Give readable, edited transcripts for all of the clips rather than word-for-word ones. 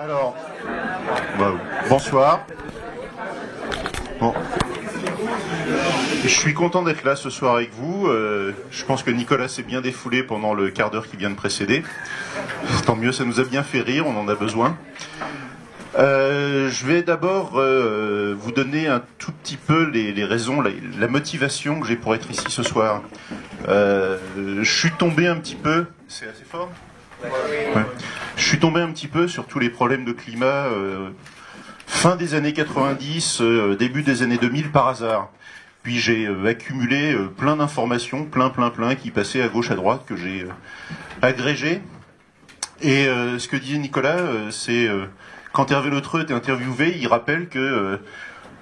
Alors, bonsoir. Bon. Je suis content d'être là ce soir avec vous. Je pense que Nicolas s'est bien défoulé pendant le quart d'heure qui vient de précéder. Tant mieux, ça nous a bien fait rire, on en a besoin. Je vais d'abord vous donner un tout petit peu les raisons, la motivation que j'ai pour être ici ce soir. Je suis tombé un petit peu... C'est assez fort ? Ouais. Je suis tombé un petit peu sur tous les problèmes de climat fin des années 90, début des années 2000 par hasard. Puis j'ai accumulé plein d'informations, plein qui passaient à gauche à droite, que j'ai agrégées. Et ce que disait Nicolas, c'est quand Hervé Letreux était interviewé, il rappelle que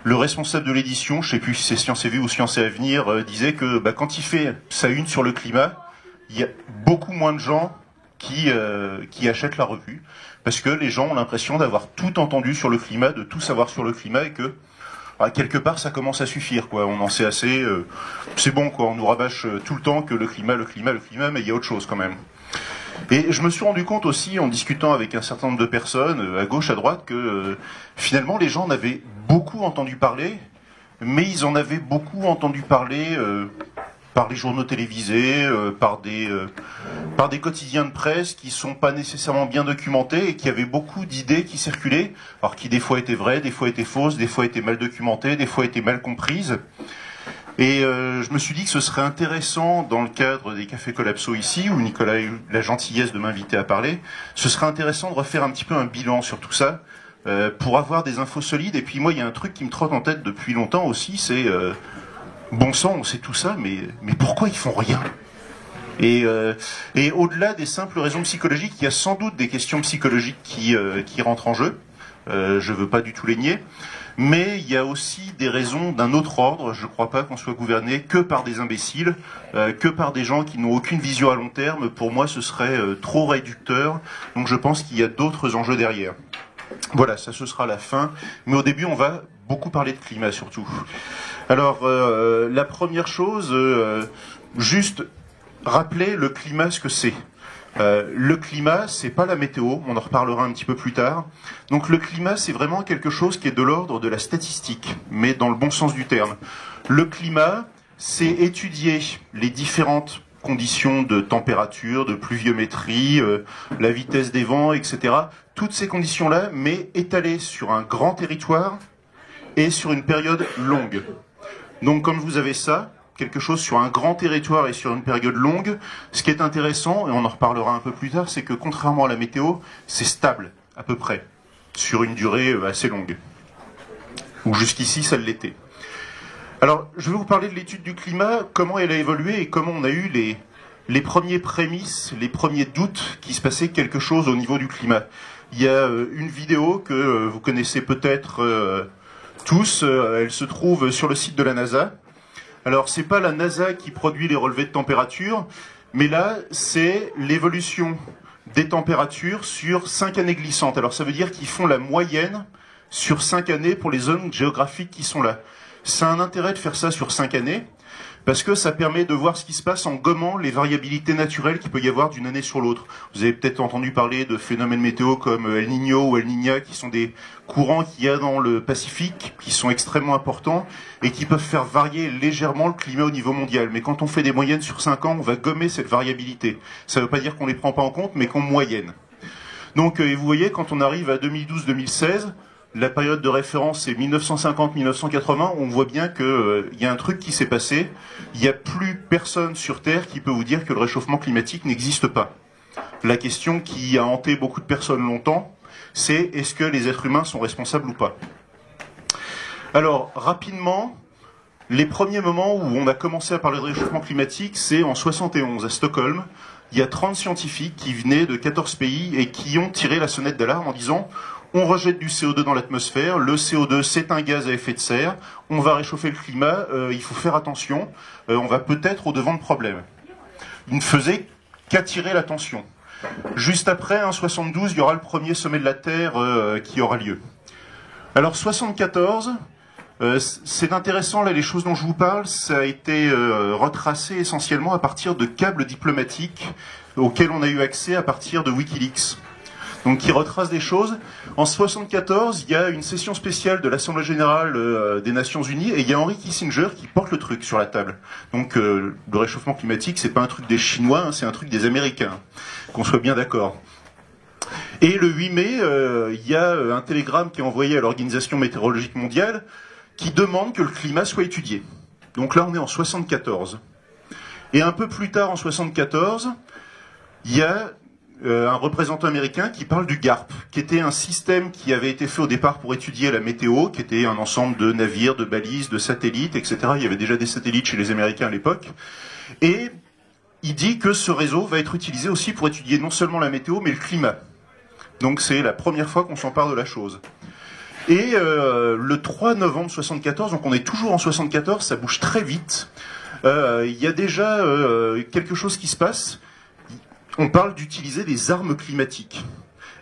le responsable de l'édition, je ne sais plus si c'est Science et Vie ou Science et Avenir, disait que quand il fait sa une sur le climat, il y a beaucoup moins de gens qui achètent la revue, parce que les gens ont l'impression d'avoir tout entendu sur le climat, de tout savoir sur le climat, et que quelque part ça commence à suffire, quoi. On en sait assez, c'est bon, quoi. On nous rabâche tout le temps que le climat, mais il y a autre chose quand même. Et je me suis rendu compte aussi, en discutant avec un certain nombre de personnes, à gauche, à droite, que finalement les gens en avaient beaucoup entendu parler, mais ils en avaient beaucoup entendu parler par les journaux télévisés, par des quotidiens de presse qui sont pas nécessairement bien documentés et qui avaient beaucoup d'idées qui circulaient, alors qui des fois étaient vraies, des fois étaient fausses, des fois étaient mal documentées, des fois étaient mal comprises. Et je me suis dit que ce serait intéressant, dans le cadre des Cafés Collapso ici, où Nicolas a eu la gentillesse de m'inviter à parler, ce serait intéressant de refaire un petit peu un bilan sur tout ça, pour avoir des infos solides. Et puis moi, il y a un truc qui me trotte en tête depuis longtemps aussi, c'est... bon sang, on sait tout ça, mais pourquoi ils font rien ? Et au-delà des simples raisons psychologiques, il y a sans doute des questions psychologiques qui rentrent en jeu. Je veux pas du tout les nier. Mais il y a aussi des raisons d'un autre ordre. Je ne crois pas qu'on soit gouverné que par des imbéciles, que par des gens qui n'ont aucune vision à long terme. Pour moi, ce serait trop réducteur. Donc je pense qu'il y a d'autres enjeux derrière. Voilà, ça ce sera la fin. Mais au début, on va beaucoup parler de climat surtout. Alors, la première chose, juste rappeler le climat, ce que c'est. Le climat, c'est pas la météo, on en reparlera un petit peu plus tard. Donc le climat, c'est vraiment quelque chose qui est de l'ordre de la statistique, mais dans le bon sens du terme. Le climat, c'est étudier les différentes conditions de température, de pluviométrie, la vitesse des vents, etc. Toutes ces conditions-là, mais étalées sur un grand territoire et sur une période longue. Donc comme vous avez ça, quelque chose sur un grand territoire et sur une période longue, ce qui est intéressant, et on en reparlera un peu plus tard, c'est que contrairement à la météo, c'est stable, à peu près, sur une durée assez longue. Ou jusqu'ici, ça l'était. Alors, je vais vous parler de l'étude du climat, comment elle a évolué et comment on a eu les premiers prémices, les premiers doutes qu'il se passait quelque chose au niveau du climat. Il y a une vidéo que vous connaissez peut-être tous, elle se trouve sur le site de la NASA. Alors, c'est pas la NASA qui produit les relevés de température, mais là, c'est l'évolution des températures sur 5 années glissantes. Alors, ça veut dire qu'ils font la moyenne sur 5 années pour les zones géographiques qui sont là. Ça a un intérêt de faire ça sur 5 années, parce que ça permet de voir ce qui se passe en gommant les variabilités naturelles qu'il peut y avoir d'une année sur l'autre. Vous avez peut-être entendu parler de phénomènes météo comme El Niño ou El Niña, qui sont des courants qu'il y a dans le Pacifique, qui sont extrêmement importants et qui peuvent faire varier légèrement le climat au niveau mondial. Mais quand on fait des moyennes sur 5 ans, on va gommer cette variabilité. Ça ne veut pas dire qu'on ne les prend pas en compte, mais qu'on moyenne. Donc, vous voyez, quand on arrive à 2012-2016, la période de référence c'est 1950-1980, on voit bien qu'il y a un truc qui s'est passé. Il n'y a plus personne sur Terre qui peut vous dire que le réchauffement climatique n'existe pas. La question qui a hanté beaucoup de personnes longtemps, c'est est-ce que les êtres humains sont responsables ou pas ? Alors, rapidement, les premiers moments où on a commencé à parler de réchauffement climatique, c'est en 71 à Stockholm. Il y a 30 scientifiques qui venaient de 14 pays et qui ont tiré la sonnette d'alarme en disant on rejette du CO2 dans l'atmosphère, le CO2 c'est un gaz à effet de serre, on va réchauffer le climat, il faut faire attention, on va peut-être au devant de problèmes. Ils ne faisaient qu'attirer l'attention. Juste après, en 72, il y aura le premier sommet de la Terre qui aura lieu. Alors 74, c'est intéressant, là les choses dont je vous parle, ça a été retracé essentiellement à partir de câbles diplomatiques auxquels on a eu accès à partir de Wikileaks. donc qui retrace des choses. En 1974, il y a une session spéciale de l'Assemblée Générale des Nations Unies et il y a Henry Kissinger qui porte le truc sur la table. Donc le réchauffement climatique, c'est pas un truc des Chinois, hein, c'est un truc des Américains, qu'on soit bien d'accord. Et le 8 mai, il y a un télégramme qui est envoyé à l'Organisation météorologique mondiale qui demande que le climat soit étudié. Donc là, on est en 74. Et un peu plus tard, en 74, il y a un représentant américain qui parle du GARP, qui était un système qui avait été fait au départ pour étudier la météo, qui était un ensemble de navires, de balises, de satellites, etc. Il y avait déjà des satellites chez les Américains à l'époque. Et il dit que ce réseau va être utilisé aussi pour étudier non seulement la météo, mais le climat. Donc c'est la première fois qu'on s'empare de la chose. Et le 3 novembre 74, donc on est toujours en 74, ça bouge très vite. Il y a déjà quelque chose qui se passe. On parle d'utiliser des armes climatiques.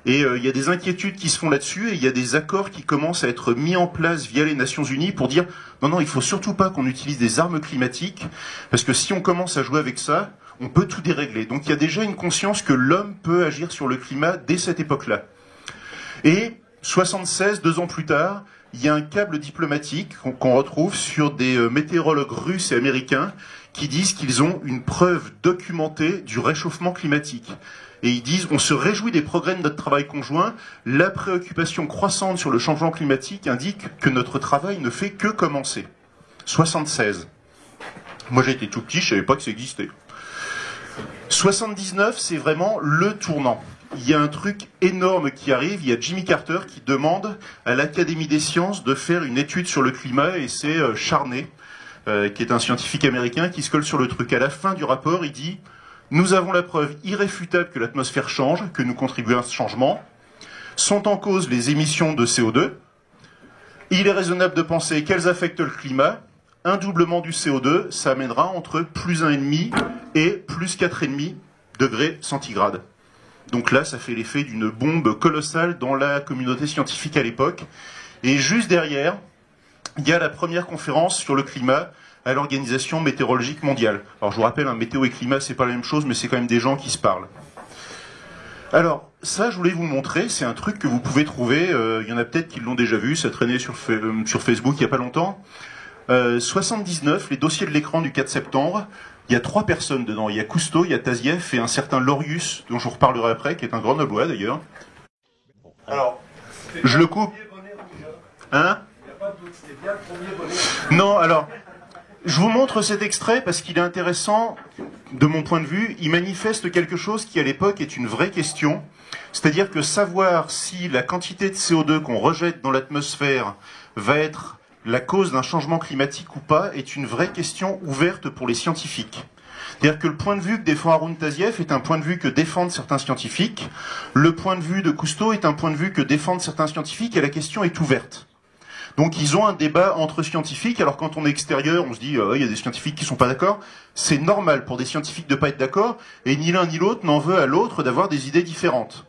Et il y a des inquiétudes qui se font là-dessus, et il y a des accords qui commencent à être mis en place via les Nations Unies pour dire non, il faut surtout pas qu'on utilise des armes climatiques, parce que si on commence à jouer avec ça, on peut tout dérégler. Donc il y a déjà une conscience que l'homme peut agir sur le climat dès cette époque-là. Et 76, 2 ans plus tard, il y a un câble diplomatique qu'on retrouve sur des météorologues russes et américains qui disent qu'ils ont une preuve documentée du réchauffement climatique. Et ils disent, on se réjouit des progrès de notre travail conjoint, la préoccupation croissante sur le changement climatique indique que notre travail ne fait que commencer. 76. Moi j'ai été tout petit, je savais pas que ça existait. 79, c'est vraiment le tournant. Il y a un truc énorme qui arrive, il y a Jimmy Carter qui demande à l'Académie des sciences de faire une étude sur le climat, et c'est Charney, qui est un scientifique américain, qui se colle sur le truc. À la fin du rapport, il dit « Nous avons la preuve irréfutable que l'atmosphère change, que nous contribuons à ce changement. Sont en cause les émissions de CO2. Il est raisonnable de penser qu'elles affectent le climat. Un doublement du CO2, ça amènera entre plus 1,5 et plus 4,5 degrés centigrades. » Donc là, ça fait l'effet d'une bombe colossale dans la communauté scientifique à l'époque. Et juste derrière, il y a la première conférence sur le climat à l'Organisation météorologique mondiale. Alors je vous rappelle, météo et climat, c'est pas la même chose, mais c'est quand même des gens qui se parlent. Alors, ça, je voulais vous montrer, c'est un truc que vous pouvez trouver, il y en a peut-être qui l'ont déjà vu, ça traînait sur Facebook il n'y a pas longtemps. 79, les dossiers de l'écran du 4 septembre, il y a 3 personnes dedans. Il y a Cousteau, il y a Tazieff et un certain Lorius, dont je vous reparlerai après, qui est un grenoblois d'ailleurs. Alors, je le coupe. Hein ? Non, alors, je vous montre cet extrait parce qu'il est intéressant, de mon point de vue. Il manifeste quelque chose qui, à l'époque, est une vraie question. C'est-à-dire que savoir si la quantité de CO2 qu'on rejette dans l'atmosphère va être la cause d'un changement climatique ou pas est une vraie question ouverte pour les scientifiques. C'est-à-dire que le point de vue que défend Haroun Tazieff est un point de vue que défendent certains scientifiques. Le point de vue de Cousteau est un point de vue que défendent certains scientifiques et la question est ouverte. Donc ils ont un débat entre scientifiques, alors quand on est extérieur, on se dit il y a des scientifiques qui sont pas d'accord. C'est normal pour des scientifiques de pas être d'accord, et ni l'un ni l'autre n'en veut à l'autre d'avoir des idées différentes.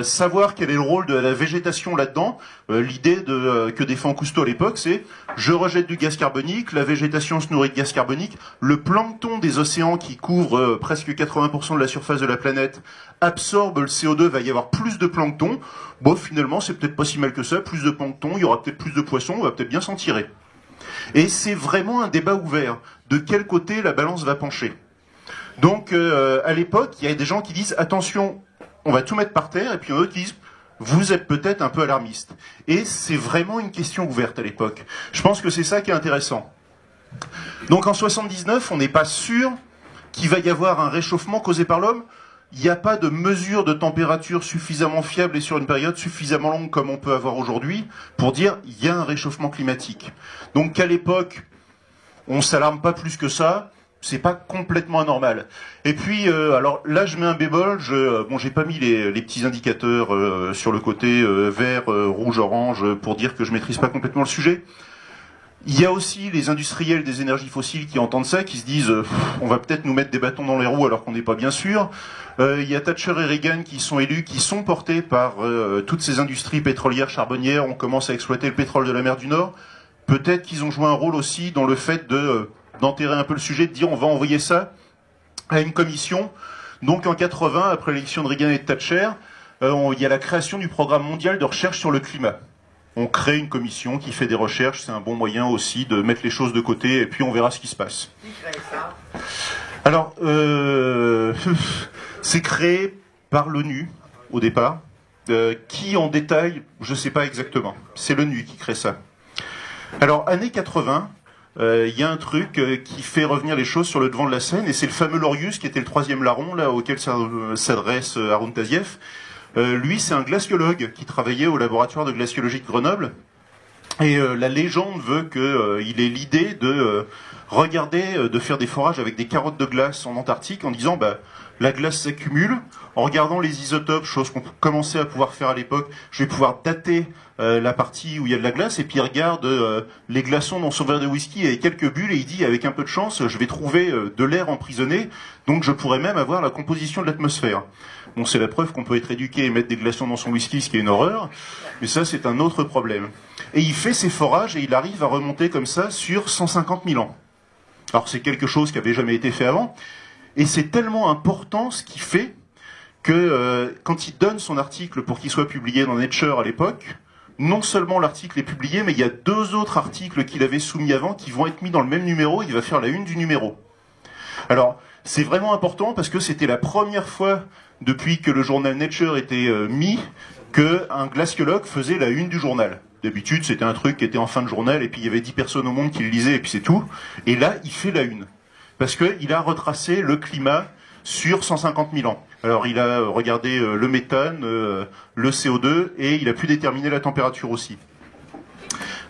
Savoir quel est le rôle de la végétation là-dedans, l'idée que défend Cousteau à l'époque, c'est je rejette du gaz carbonique, la végétation se nourrit de gaz carbonique, le plancton des océans qui couvre presque 80% de la surface de la planète absorbe le CO2, va y avoir plus de plancton. Bon, finalement, c'est peut-être pas si mal que ça, plus de plancton, il y aura peut-être plus de poissons, on va peut-être bien s'en tirer. Et c'est vraiment un débat ouvert. De quel côté la balance va pencher ? Donc, à l'époque, il y a des gens qui disent attention, on va tout mettre par terre, et puis il y en a d'autres qui disent vous êtes peut-être un peu alarmiste. Et c'est vraiment une question ouverte à l'époque. Je pense que c'est ça qui est intéressant. Donc en 79, on n'est pas sûr qu'il va y avoir un réchauffement causé par l'homme. Il n'y a pas de mesure de température suffisamment fiable et sur une période suffisamment longue comme on peut avoir aujourd'hui pour dire il y a un réchauffement climatique. Donc qu'à l'époque, on ne s'alarme pas plus que ça. C'est pas complètement anormal. Et puis, alors là, je mets un bémol. J'ai pas mis les petits indicateurs sur le côté vert, rouge, orange pour dire que je maîtrise pas complètement le sujet. Il y a aussi les industriels des énergies fossiles qui entendent ça, qui se disent on va peut-être nous mettre des bâtons dans les roues alors qu'on n'est pas bien sûr. Il y a Thatcher et Reagan qui sont élus, qui sont portés par toutes ces industries pétrolières, charbonnières. On commence à exploiter le pétrole de la mer du Nord. Peut-être qu'ils ont joué un rôle aussi dans le fait d'enterrer un peu le sujet, de dire on va envoyer ça à une commission. Donc en 80, après l'élection de Reagan et de Thatcher, il y a la création du programme mondial de recherche sur le climat. On crée une commission qui fait des recherches, c'est un bon moyen aussi de mettre les choses de côté, et puis on verra ce qui se passe. Qui crée ça ? Alors, c'est créé par l'ONU, au départ. Qui en détail, je ne sais pas exactement. C'est l'ONU qui crée ça. Alors, années 80, il y a un truc qui fait revenir les choses sur le devant de la scène, et c'est le fameux Lorius, qui était le troisième larron, là, auquel s'adresse Haroun Tazieff. Lui, c'est un glaciologue qui travaillait au laboratoire de glaciologie de Grenoble. Et la légende veut qu'il ait l'idée de regarder, de faire des forages avec des carottes de glace en Antarctique en disant la glace s'accumule. En regardant les isotopes, chose qu'on commençait à pouvoir faire à l'époque, je vais pouvoir dater la partie où il y a de la glace. Et puis il regarde les glaçons dans son verre de whisky avec quelques bulles et il dit avec un peu de chance, je vais trouver de l'air emprisonné, donc je pourrais même avoir la composition de l'atmosphère. Bon, c'est la preuve qu'on peut être éduqué et mettre des glaçons dans son whisky, ce qui est une horreur, mais ça c'est un autre problème. Et il fait ses forages et il arrive à remonter comme ça sur 150 000 ans. Alors c'est quelque chose qui n'avait jamais été fait avant, et c'est tellement important ce qu'il fait que quand il donne son article pour qu'il soit publié dans Nature à l'époque, non seulement l'article est publié, mais il y a 2 autres articles qu'il avait soumis avant qui vont être mis dans le même numéro, il va faire la une du numéro. Alors, c'est vraiment important parce que c'était la première fois depuis que le journal Nature était mis qu'un glaciologue faisait la une du journal. D'habitude, c'était un truc qui était en fin de journal et puis il y avait 10 personnes au monde qui le lisaient et puis c'est tout. Et là, il fait la une. Parce qu'il a retracé le climat sur 150 000 ans. Alors, il a regardé le méthane, le CO2 et il a pu déterminer la température aussi.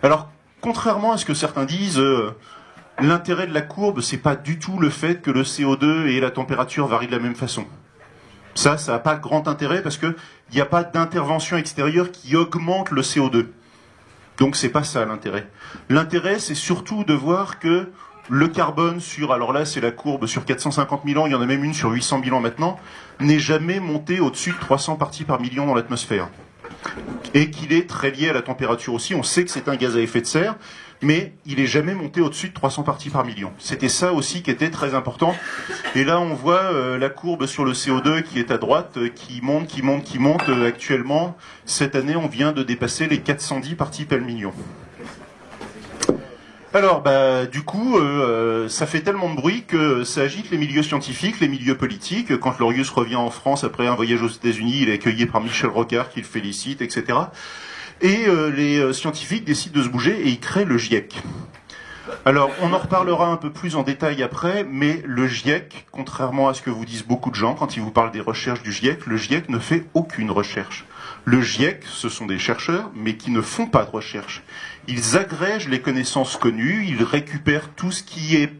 Alors, contrairement à ce que certains disent, l'intérêt de la courbe, c'est pas du tout le fait que le CO2 et la température varient de la même façon. Ça n'a pas grand intérêt parce qu'il n'y a pas d'intervention extérieure qui augmente le CO2. Donc c'est pas ça l'intérêt. L'intérêt, c'est surtout de voir que le carbone alors là c'est la courbe sur 450 000 ans, il y en a même une sur 800 000 ans maintenant, n'est jamais monté au-dessus de 300 parties par million dans l'atmosphère. Et qu'il est très lié à la température aussi. On sait que c'est un gaz à effet de serre, mais il n'est jamais monté au-dessus de 300 parties par million. C'était ça aussi qui était très important. Et là, on voit la courbe sur le CO2 qui est à droite, qui monte. Actuellement, cette année, on vient de dépasser les 410 parties par million. Alors, du coup, ça fait tellement de bruit que ça agite les milieux scientifiques, les milieux politiques. Quand Lorius revient en France après un voyage aux États-Unis, il est accueilli par Michel Rocard qui le félicite, etc. Et les scientifiques décident de se bouger et ils créent le GIEC. Alors, on en reparlera un peu plus en détail après, mais le GIEC, contrairement à ce que vous disent beaucoup de gens quand ils vous parlent des recherches du GIEC, le GIEC ne fait aucune recherche. Le GIEC, ce sont des chercheurs, mais qui ne font pas de recherche. Ils agrègent les connaissances connues, ils récupèrent tout ce qui est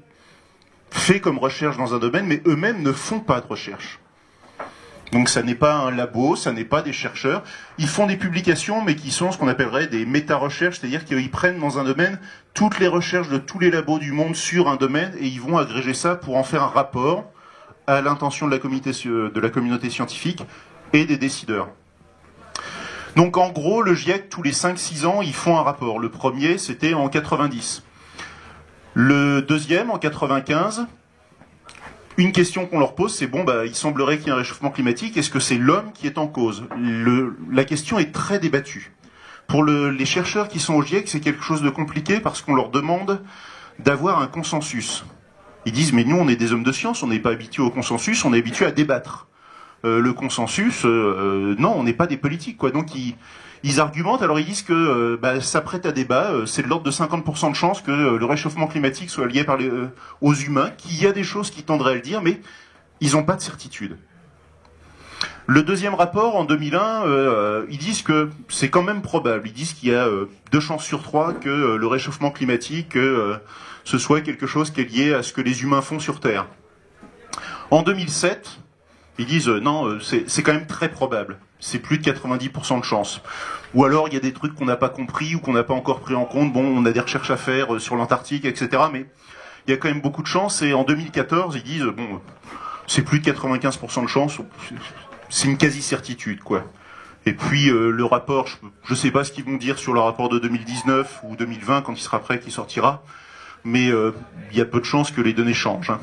fait comme recherche dans un domaine, mais eux-mêmes ne font pas de recherche. Donc ça n'est pas un labo, ça n'est pas des chercheurs. Ils font des publications, mais qui sont ce qu'on appellerait des méta-recherches, c'est-à-dire qu'ils prennent dans un domaine toutes les recherches de tous les labos du monde sur un domaine, et ils vont agréger ça pour en faire un rapport à l'intention de la communauté scientifique et des décideurs. Donc en gros, le GIEC, tous les 5-6 ans, ils font un rapport. Le premier, c'était en 90. Le deuxième, en 95. Une question qu'on leur pose, c'est il semblerait qu'il y ait un réchauffement climatique, est-ce que c'est l'homme qui est en cause ? La question est très débattue. Pour les chercheurs qui sont au GIEC, c'est quelque chose de compliqué parce qu'on leur demande d'avoir un consensus. Ils disent, mais nous, on est des hommes de science, on n'est pas habitués au consensus, on est habitués à débattre. Le consensus, non, on n'est pas des politiques, quoi. Donc ils argumentent, alors ils disent que ça prête à débat, c'est de l'ordre de 50% de chance que le réchauffement climatique soit lié aux humains, qu'il y a des choses qui tendraient à le dire, mais ils n'ont pas de certitude. Le deuxième rapport, en 2001, ils disent que c'est quand même probable. Ils disent qu'il y a 2 chances sur 3 que le réchauffement climatique, ce soit quelque chose qui est lié à ce que les humains font sur Terre. En 2007, ils disent non, c'est quand même très probable. C'est plus de 90% de chance. Ou alors il y a des trucs qu'on n'a pas compris ou qu'on n'a pas encore pris en compte. Bon, on a des recherches à faire sur l'Antarctique, etc. Mais il y a quand même beaucoup de chance. Et en 2014, ils disent c'est plus de 95% de chance. C'est une quasi-certitude, quoi. Et puis le rapport, je sais pas ce qu'ils vont dire sur le rapport de 2019 ou 2020 quand il sera prêt, qu'il sortira. Mais il y a peu de chances que les données changent. Hein.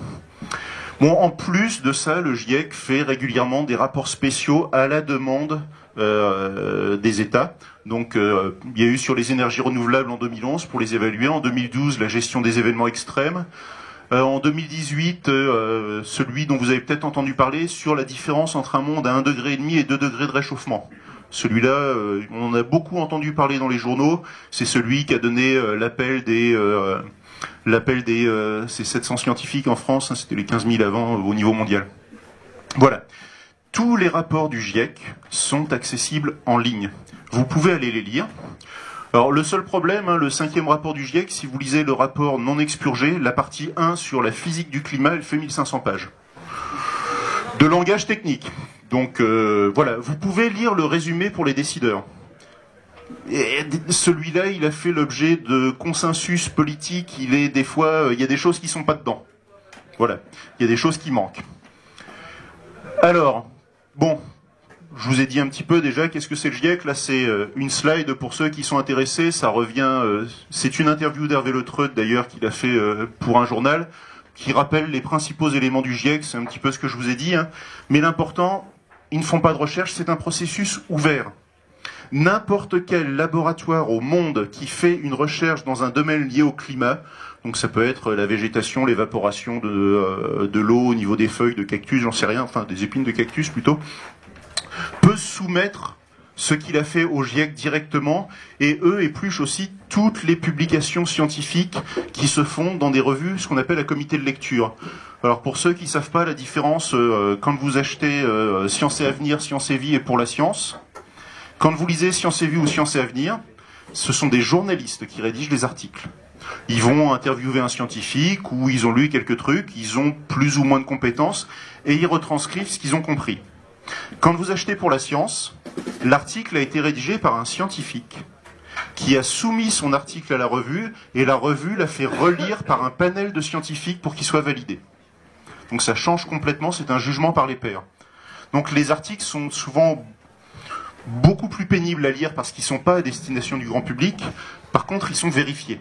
Bon, en plus de ça, le GIEC fait régulièrement des rapports spéciaux à la demande des États. Donc, il y a eu sur les énergies renouvelables en 2011 pour les évaluer. En 2012, la gestion des événements extrêmes. En 2018, celui dont vous avez peut-être entendu parler sur la différence entre un monde à 1,5 degré et 2 degrés de réchauffement. Celui-là, on en a beaucoup entendu parler dans les journaux. C'est celui qui a donné l'appel des ces 700 scientifiques en France. Hein, c'était les 15 000 avant au niveau mondial. Voilà. Tous les rapports du GIEC sont accessibles en ligne. Vous pouvez aller les lire. Alors le seul problème, hein, le 5e rapport du GIEC, si vous lisez le rapport non expurgé, la partie 1 sur la physique du climat, elle fait 1500 pages. De langage technique. Donc voilà, vous pouvez lire le résumé pour les décideurs. Et celui-là, il a fait l'objet de consensus politiques. Il est des fois, il y a des choses qui sont pas dedans. Voilà, il y a des choses qui manquent. Alors, bon, je vous ai dit un petit peu déjà qu'est-ce que c'est le GIEC. Là, c'est une slide pour ceux qui sont intéressés. Ça revient. C'est une interview d'Hervé Le Treut d'ailleurs qu'il a fait pour un journal qui rappelle les principaux éléments du GIEC. C'est un petit peu ce que je vous ai dit. Hein. Mais l'important, ils ne font pas de recherche. C'est un processus ouvert. N'importe quel laboratoire au monde qui fait une recherche dans un domaine lié au climat, donc ça peut être la végétation, l'évaporation de l'eau au niveau des feuilles de cactus, j'en sais rien, enfin des épines de cactus plutôt, peut soumettre ce qu'il a fait au GIEC directement, et eux épluchent aussi toutes les publications scientifiques qui se font dans des revues, ce qu'on appelle un comité de lecture. Alors pour ceux qui ne savent pas la différence, quand vous achetez Science et Avenir, Science et Vie et Pour la Science, quand vous lisez Science et Vie ou Science et Avenir, ce sont des journalistes qui rédigent les articles. Ils vont interviewer un scientifique ou ils ont lu quelques trucs, ils ont plus ou moins de compétences et ils retranscrivent ce qu'ils ont compris. Quand vous achetez Pour la Science, l'article a été rédigé par un scientifique qui a soumis son article à la revue et la revue l'a fait relire par un panel de scientifiques pour qu'il soit validé. Donc ça change complètement, c'est un jugement par les pairs. Donc les articles sont souvent beaucoup plus pénibles à lire parce qu'ils ne sont pas à destination du grand public. Par contre, ils sont vérifiés.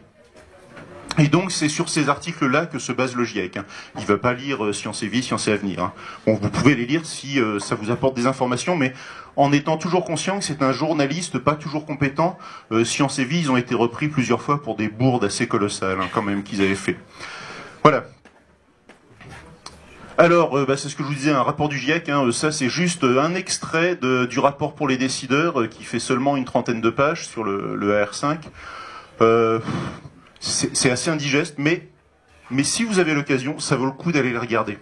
Et donc, c'est sur ces articles-là que se base le GIEC. Il ne va pas lire Science et Vie, Science et Avenir. Bon, vous pouvez les lire si ça vous apporte des informations, mais en étant toujours conscient que c'est un journaliste pas toujours compétent. Science et Vie, ils ont été repris plusieurs fois pour des bourdes assez colossales, quand même, qu'ils avaient fait. Voilà. Alors, c'est ce que je vous disais, un rapport du GIEC, ça c'est juste un extrait du rapport pour les décideurs qui fait seulement une trentaine de pages sur le AR5. C'est assez indigeste, mais si vous avez l'occasion, ça vaut le coup d'aller le regarder.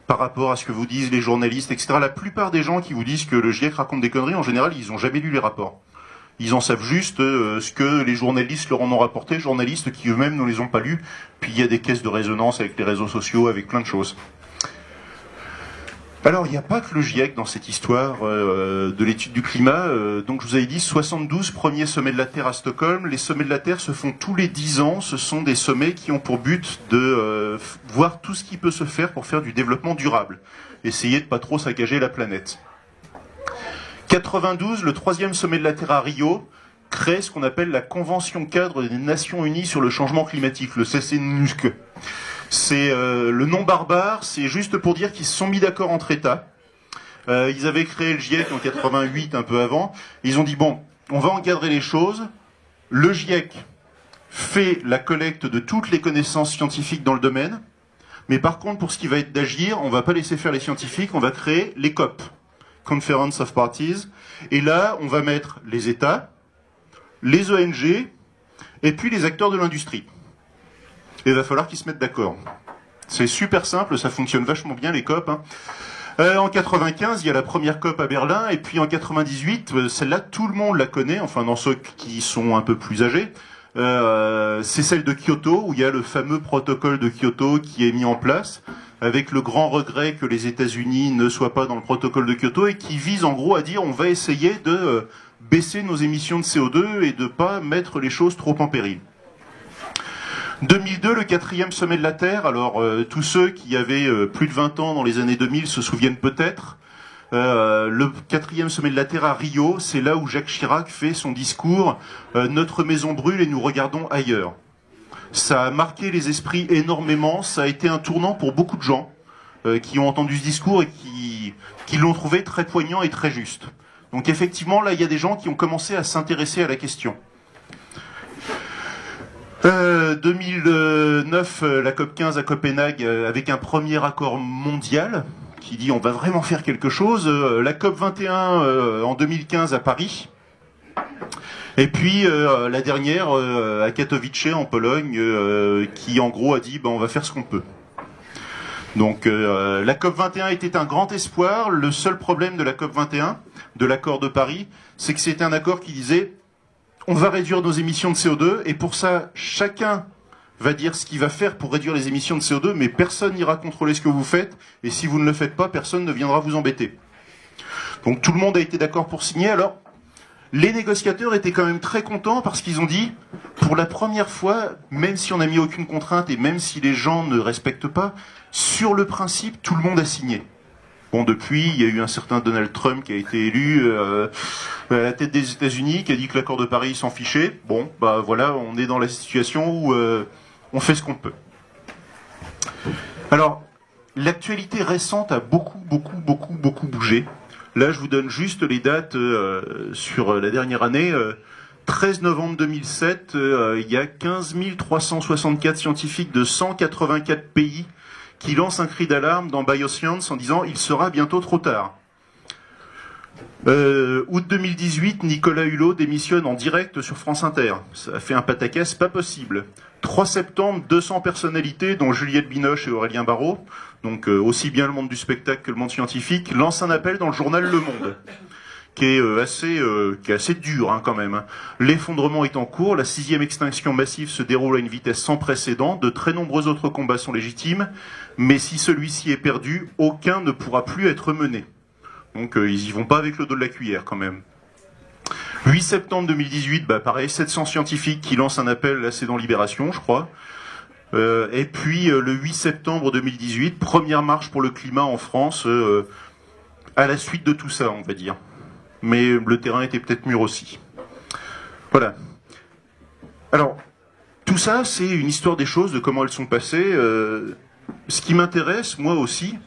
Par rapport à ce que vous disent les journalistes, etc. La plupart des gens qui vous disent que le GIEC raconte des conneries, en général, ils n'ont jamais lu les rapports. Ils en savent juste ce que les journalistes leur en ont rapporté, journalistes qui eux-mêmes ne les ont pas lus. Puis il y a des caisses de résonance avec les réseaux sociaux, avec plein de choses. Alors, il n'y a pas que le GIEC dans cette histoire de l'étude du climat. Donc, je vous avais dit 72 premiers sommets de la Terre à Stockholm. Les sommets de la Terre se font tous les 10 ans. Ce sont des sommets qui ont pour but de voir tout ce qui peut se faire pour faire du développement durable. Essayer de pas trop saccager la planète. 92, le 3e sommet de la Terre à Rio, crée ce qu'on appelle la Convention cadre des Nations Unies sur le changement climatique, le CCNUSC. C'est le nom barbare, c'est juste pour dire qu'ils se sont mis d'accord entre États. Ils avaient créé le GIEC en 88, un peu avant. Ils ont dit, bon, on va encadrer les choses. Le GIEC fait la collecte de toutes les connaissances scientifiques dans le domaine. Mais par contre, pour ce qui va être d'agir, on va pas laisser faire les scientifiques, on va créer les COP, Conference of Parties. Et là, on va mettre les États, les ONG, et puis les acteurs de l'industrie. Et il va falloir qu'ils se mettent d'accord. C'est super simple, ça fonctionne vachement bien les COP. En 95, il y a la première COP à Berlin, et puis en 98, celle-là, tout le monde la connaît, enfin dans ceux qui sont un peu plus âgés. C'est celle de Kyoto, où il y a le fameux protocole de Kyoto qui est mis en place, avec le grand regret que les États-Unis ne soient pas dans le protocole de Kyoto, et qui vise en gros à dire on va essayer de baisser nos émissions de CO2 et de pas mettre les choses trop en péril. 2002, le 4e sommet de la Terre. Alors, tous ceux qui avaient plus de 20 ans dans les années 2000 se souviennent peut-être. Le 4e sommet de la Terre à Rio, c'est là où Jacques Chirac fait son discours « Notre maison brûle et nous regardons ailleurs ». Ça a marqué les esprits énormément, ça a été un tournant pour beaucoup de gens. qui ont entendu ce discours et qui l'ont trouvé très poignant et très juste. Donc effectivement, là, il y a des gens qui ont commencé à s'intéresser à la question. 2009, la COP15 à Copenhague, avec un premier accord mondial qui dit on va vraiment faire quelque chose. La COP21 en 2015 à Paris. Et puis la dernière à Katowice en Pologne, qui en gros a dit on va faire ce qu'on peut. Donc la COP21 était un grand espoir. Le seul problème de la COP21, de l'accord de Paris, c'est que c'était un accord qui disait on va réduire nos émissions de CO2 et pour ça chacun va dire ce qu'il va faire pour réduire les émissions de CO2, mais personne n'ira contrôler ce que vous faites et si vous ne le faites pas, personne ne viendra vous embêter. Donc tout le monde a été d'accord pour signer. Alors les négociateurs étaient quand même très contents parce qu'ils ont dit, pour la première fois, même si on n'a mis aucune contrainte et même si les gens ne respectent pas, sur le principe, tout le monde a signé. Bon, depuis, il y a eu un certain Donald Trump qui a été élu à la tête des États-Unis, qui a dit que l'accord de Paris s'en fichait. Bon, bah voilà, on est dans la situation où on fait ce qu'on peut. Alors, l'actualité récente a beaucoup bougé. Là, je vous donne juste les dates sur la dernière année. 13 novembre 2007, il y a 15 364 scientifiques de 184 pays qui lancent un cri d'alarme dans Bioscience en disant « il sera bientôt trop tard ». Août 2018, Nicolas Hulot démissionne en direct sur France Inter. Ça a fait un pataquès pas possible. 3 septembre, 200 personnalités, dont Juliette Binoche et Aurélien Barraud, donc aussi bien le monde du spectacle que le monde scientifique, lancent un appel dans le journal Le Monde, qui est assez dur quand même. L'effondrement est en cours, la 6e extinction massive se déroule à une vitesse sans précédent, de très nombreux autres combats sont légitimes, mais si celui-ci est perdu, aucun ne pourra plus être mené. Donc ils y vont pas avec le dos de la cuillère quand même. 8 septembre 2018, pareil, 700 scientifiques qui lancent un appel, là c'est dans Libération je crois. Et puis le 8 septembre 2018, première marche pour le climat en France, à la suite de tout ça on va dire. Mais le terrain était peut-être mûr aussi. Voilà. Alors, tout ça c'est une histoire des choses, de comment elles sont passées. Ce qui m'intéresse, moi aussi,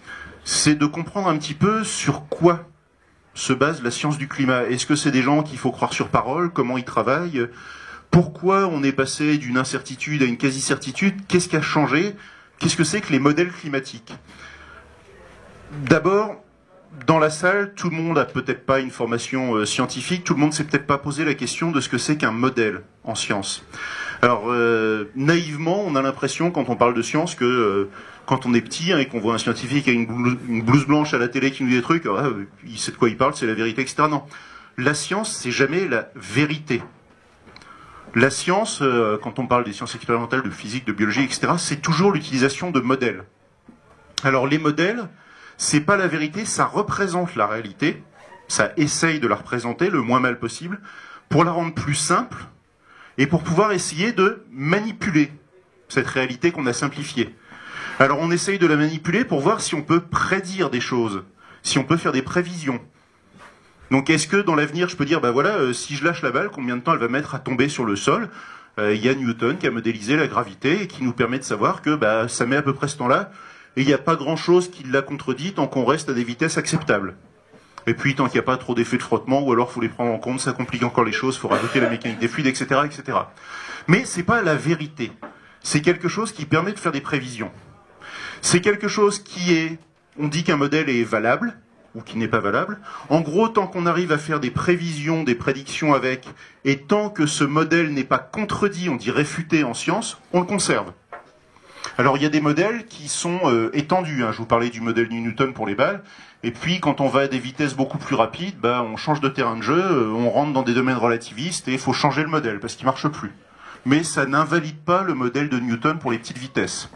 c'est de comprendre un petit peu sur quoi se base la science du climat. Est-ce que c'est des gens qu'il faut croire sur parole? Comment ils travaillent? Pourquoi on est passé d'une incertitude à une quasi-certitude? Qu'est-ce qui a changé? Qu'est-ce que c'est que les modèles climatiques? D'abord, dans la salle, tout le monde n'a peut-être pas une formation scientifique, tout le monde ne s'est peut-être pas posé la question de ce que c'est qu'un modèle en science. Alors, naïvement, on a l'impression, quand on parle de science, que quand on est petit et qu'on voit un scientifique avec une blouse blanche à la télé qui nous dit des trucs, il sait de quoi il parle, c'est la vérité, etc. Non. La science, c'est jamais la vérité. La science, quand on parle des sciences expérimentales, de physique, de biologie, etc., c'est toujours l'utilisation de modèles. Alors, les modèles, c'est pas la vérité, ça représente la réalité, ça essaye de la représenter le moins mal possible, pour la rendre plus simple, et pour pouvoir essayer de manipuler cette réalité qu'on a simplifiée. Alors on essaye de la manipuler pour voir si on peut prédire des choses, si on peut faire des prévisions. Donc est-ce que dans l'avenir je peux dire, si je lâche la balle, combien de temps elle va mettre à tomber sur le sol? Il y a Newton qui a modélisé la gravité et qui nous permet de savoir que ça met à peu près ce temps-là, et il n'y a pas grand-chose qui l'a contredit tant qu'on reste à des vitesses acceptables. Et puis tant qu'il n'y a pas trop d'effets de frottement, ou alors il faut les prendre en compte, ça complique encore les choses, il faut rajouter la mécanique des fluides, etc., etc. Mais c'est pas la vérité. C'est quelque chose qui permet de faire des prévisions. C'est quelque chose qui est... On dit qu'un modèle est valable, ou qui n'est pas valable. En gros, tant qu'on arrive à faire des prévisions, des prédictions avec, et tant que ce modèle n'est pas contredit, on dit réfuté en science, on le conserve. Alors il y a des modèles qui sont étendus. Je vous parlais du modèle de Newton pour les balles. Et puis quand on va à des vitesses beaucoup plus rapides, on change de terrain de jeu, on rentre dans des domaines relativistes et il faut changer le modèle parce qu'il ne marche plus. Mais ça n'invalide pas le modèle de Newton pour les petites vitesses.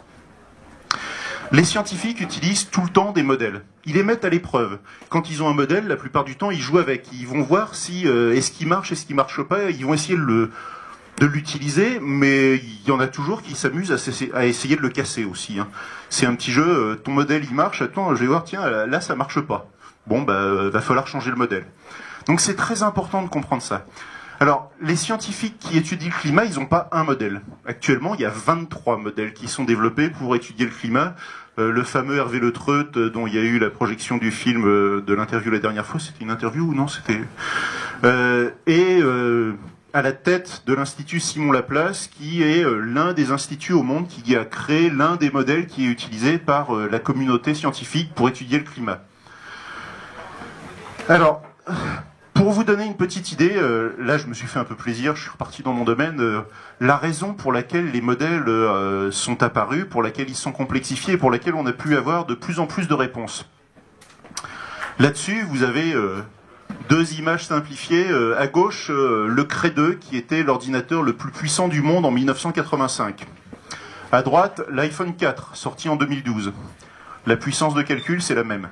Les scientifiques utilisent tout le temps des modèles. Ils les mettent à l'épreuve. Quand ils ont un modèle, la plupart du temps, ils jouent avec. Ils vont voir si est-ce qu'il marche, est-ce qu'il marche pas. Ils vont essayer de l'utiliser, mais il y en a toujours qui s'amusent à essayer de le casser aussi. C'est un petit jeu, ton modèle il marche, attends, je vais voir, tiens, là ça marche pas. Bon, va falloir changer le modèle. Donc c'est très important de comprendre ça. Alors, les scientifiques qui étudient le climat, ils n'ont pas un modèle. Actuellement, il y a 23 modèles qui sont développés pour étudier le climat. Le fameux Hervé Le Treut, dont il y a eu la projection du film de l'interview la dernière fois, c'était une interview ou non? C'était à la tête de l'Institut Simon Laplace, qui est l'un des instituts au monde qui a créé l'un des modèles qui est utilisé par la communauté scientifique pour étudier le climat. Alors, pour vous donner une petite idée, là je me suis fait un peu plaisir, je suis reparti dans mon domaine, la raison pour laquelle les modèles sont apparus, pour laquelle ils sont complexifiés, et pour laquelle on a pu avoir de plus en plus de réponses. Là-dessus, vous avez deux images simplifiées. À gauche, le Cray 2, qui était l'ordinateur le plus puissant du monde en 1985. À droite, l'iPhone 4, sorti en 2012. La puissance de calcul, c'est la même.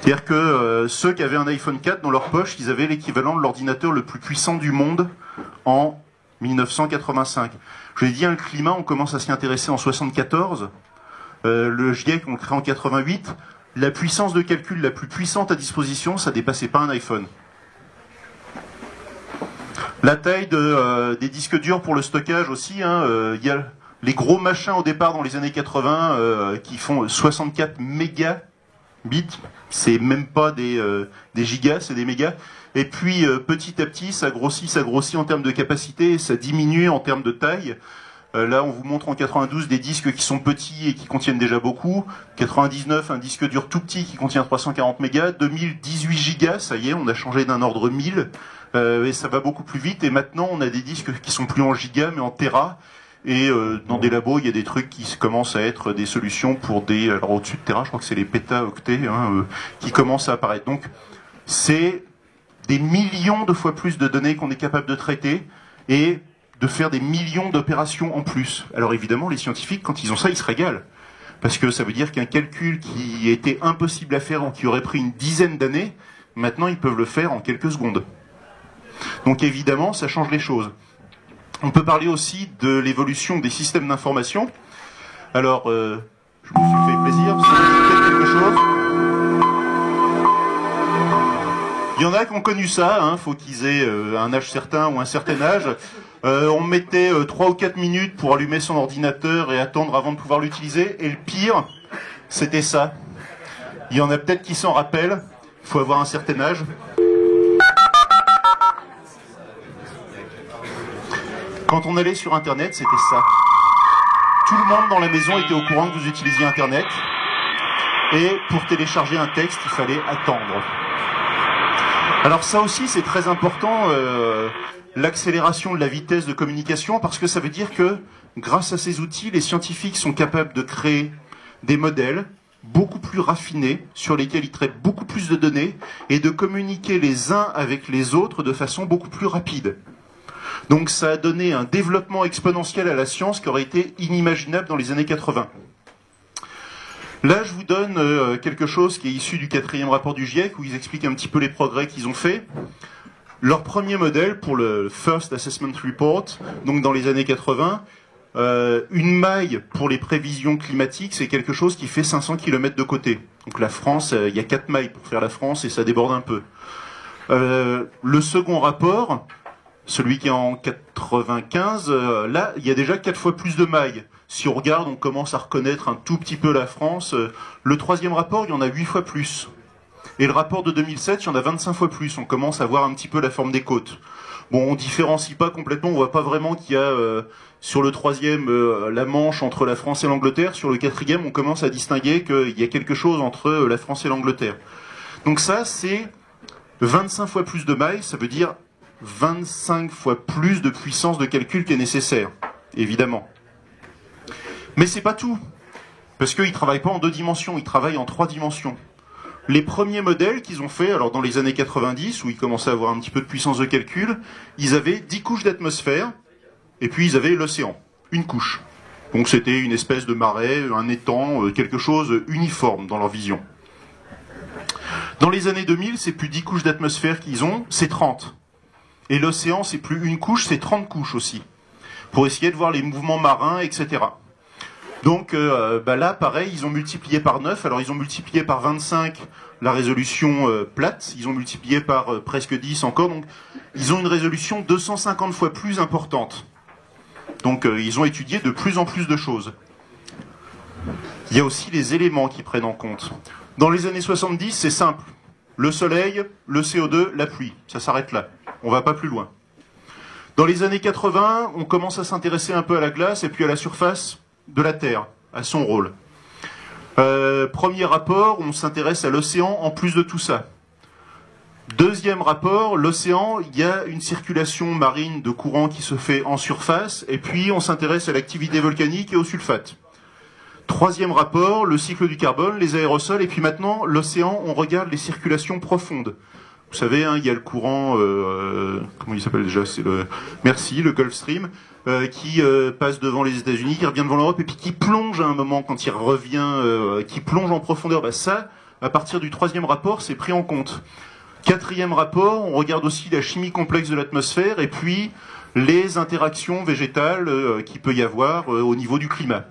C'est-à-dire que ceux qui avaient un iPhone 4 dans leur poche, ils avaient l'équivalent de l'ordinateur le plus puissant du monde en 1985. Je l'ai dit, le climat, on commence à s'y intéresser en 1974. Le GIEC, on le crée en 88. La puissance de calcul la plus puissante à disposition, ça dépassait pas un iPhone. La taille des disques durs pour le stockage aussi, y a les gros machins au départ dans les années 80 qui font 64 mégabits. C'est même pas des gigas, c'est des mégas. Et puis petit à petit, ça grossit en termes de capacité, et ça diminue en termes de taille. Là, on vous montre en 92 des disques qui sont petits et qui contiennent déjà beaucoup. 99, un disque dur tout petit qui contient 340 mégas. 2000, 18 gigas, ça y est, on a changé d'un ordre 1000. Et ça va beaucoup plus vite. Et maintenant, on a des disques qui sont plus en gigas, mais en téra. Et dans des labos, il y a des trucs qui commencent à être des solutions pour des... Alors au-dessus de téra, je crois que c'est les pétaoctets qui commencent à apparaître. Donc, c'est des millions de fois plus de données qu'on est capable de traiter. Et de faire des millions d'opérations en plus. Alors évidemment, les scientifiques, quand ils ont ça, ils se régalent. Parce que ça veut dire qu'un calcul qui était impossible à faire ou qui aurait pris une dizaine d'années, maintenant ils peuvent le faire en quelques secondes. Donc évidemment, ça change les choses. On peut parler aussi de l'évolution des systèmes d'information. Alors, je me suis fait plaisir, ça me dit quelque chose. Il y en a qui ont connu ça, faut qu'ils aient un âge certain ou un certain âge. On mettait 3 ou 4 minutes pour allumer son ordinateur et attendre avant de pouvoir l'utiliser. Et le pire, c'était ça. Il y en a peut-être qui s'en rappellent. Il faut avoir un certain âge. Quand on allait sur Internet, c'était ça. Tout le monde dans la maison était au courant que vous utilisiez Internet. Et pour télécharger un texte, il fallait attendre. Alors ça aussi, c'est très important, l'accélération de la vitesse de communication, parce que ça veut dire que, grâce à ces outils, les scientifiques sont capables de créer des modèles beaucoup plus raffinés, sur lesquels ils traitent beaucoup plus de données, et de communiquer les uns avec les autres de façon beaucoup plus rapide. Donc ça a donné un développement exponentiel à la science qui aurait été inimaginable dans les années 80. Là, je vous donne quelque chose qui est issu du 4e rapport du GIEC, où ils expliquent un petit peu les progrès qu'ils ont faits. Leur premier modèle pour le First Assessment Report, donc dans les années 80, une maille pour les prévisions climatiques, c'est quelque chose qui fait 500 km de côté. Donc la France, il y a 4 mailles pour faire la France et ça déborde un peu. Le second rapport, celui qui est en 95, là, il y a déjà 4 fois plus de mailles. Si on regarde, on commence à reconnaître un tout petit peu la France. Le 3e rapport, il y en a 8 fois plus. Et le rapport de 2007, il y en a 25 fois plus. On commence à voir un petit peu la forme des côtes. Bon, on différencie pas complètement, on voit pas vraiment qu'il y a sur le 3e la Manche entre la France et l'Angleterre. Sur le 4e, on commence à distinguer qu'il y a quelque chose entre la France et l'Angleterre. Donc ça, c'est 25 fois plus de mailles, ça veut dire 25 fois plus de puissance de calcul qui est nécessaire, évidemment. Mais c'est pas tout, parce qu'ils travaillent pas en 2 dimensions, ils travaillent en 3 dimensions. Les premiers modèles qu'ils ont fait, alors dans les années 90, où ils commençaient à avoir un petit peu de puissance de calcul, ils avaient 10 couches d'atmosphère, et puis ils avaient l'océan, une couche. Donc c'était une espèce de marais, un étang, quelque chose uniforme dans leur vision. Dans les années 2000, c'est plus 10 couches d'atmosphère qu'ils ont, c'est 30. Et l'océan, c'est plus une couche, c'est 30 couches aussi, pour essayer de voir les mouvements marins, etc. Donc là, pareil, ils ont multiplié par 9. Alors, ils ont multiplié par 25 la résolution plate, ils ont multiplié par presque 10 encore, donc ils ont une résolution 250 fois plus importante. Donc ils ont étudié de plus en plus de choses. Il y a aussi les éléments qui prennent en compte. Dans les années 70, c'est simple. Le soleil, le CO2, la pluie. Ça s'arrête là. On ne va pas plus loin. Dans les années 80, on commence à s'intéresser un peu à la glace et puis à la surface de la Terre, à son rôle. Premier rapport, on s'intéresse à l'océan en plus de tout ça. Deuxième rapport, l'océan, il y a une circulation marine de courant qui se fait en surface, et puis on s'intéresse à l'activité volcanique et au sulfate. Troisième rapport, le cycle du carbone, les aérosols, et puis maintenant, l'océan, on regarde les circulations profondes. Vous savez, hein, il y a le courant, comment il s'appelle déjà, c'est le Gulf Stream, qui passe devant les États-Unis, qui revient devant l'Europe, et puis qui plonge à un moment, quand il revient, qui plonge en profondeur. Bah, ça, à partir du troisième rapport, c'est pris en compte. Quatrième rapport, on regarde aussi la chimie complexe de l'atmosphère, et puis les interactions végétales qu'il peut y avoir au niveau du climat.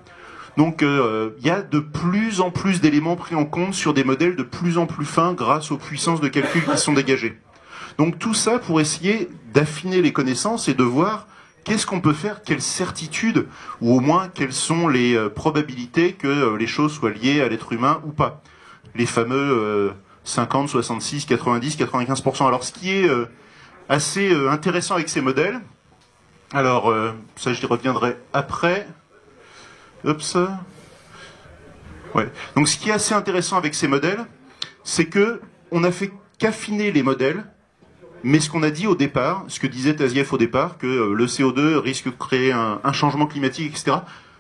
Donc il y a de plus en plus d'éléments pris en compte sur des modèles de plus en plus fins grâce aux puissances de calcul qui sont dégagées. Donc tout ça pour essayer d'affiner les connaissances et de voir qu'est-ce qu'on peut faire, quelles certitudes, ou au moins quelles sont les probabilités que les choses soient liées à l'être humain ou pas. Les fameux 50, 66, 90, 95%. Alors ce qui est assez intéressant avec ces modèles, alors ça j'y reviendrai après. Oups. Ouais. Donc ce qui est assez intéressant avec ces modèles, c'est que on n'a fait qu'affiner les modèles, mais ce qu'on a dit au départ, ce que disait Tazieff au départ, que le CO2 risque de créer un changement climatique, etc.,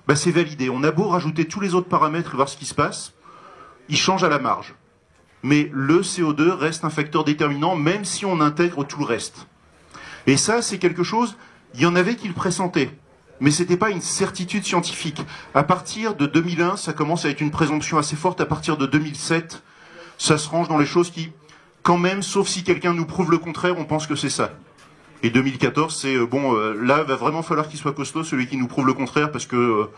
bah c'est validé. On a beau rajouter tous les autres paramètres et voir ce qui se passe, il change à la marge. Mais le CO2 reste un facteur déterminant, même si on intègre tout le reste. Et ça, c'est quelque chose, il y en avait qui le pressentaient. Mais ce n'était pas une certitude scientifique. À partir de 2001, ça commence à être une présomption assez forte. À partir de 2007, ça se range dans les choses qui, quand même, sauf si quelqu'un nous prouve le contraire, on pense que c'est ça. Et 2014, c'est, là, va vraiment falloir qu'il soit costaud, celui qui nous prouve le contraire, parce que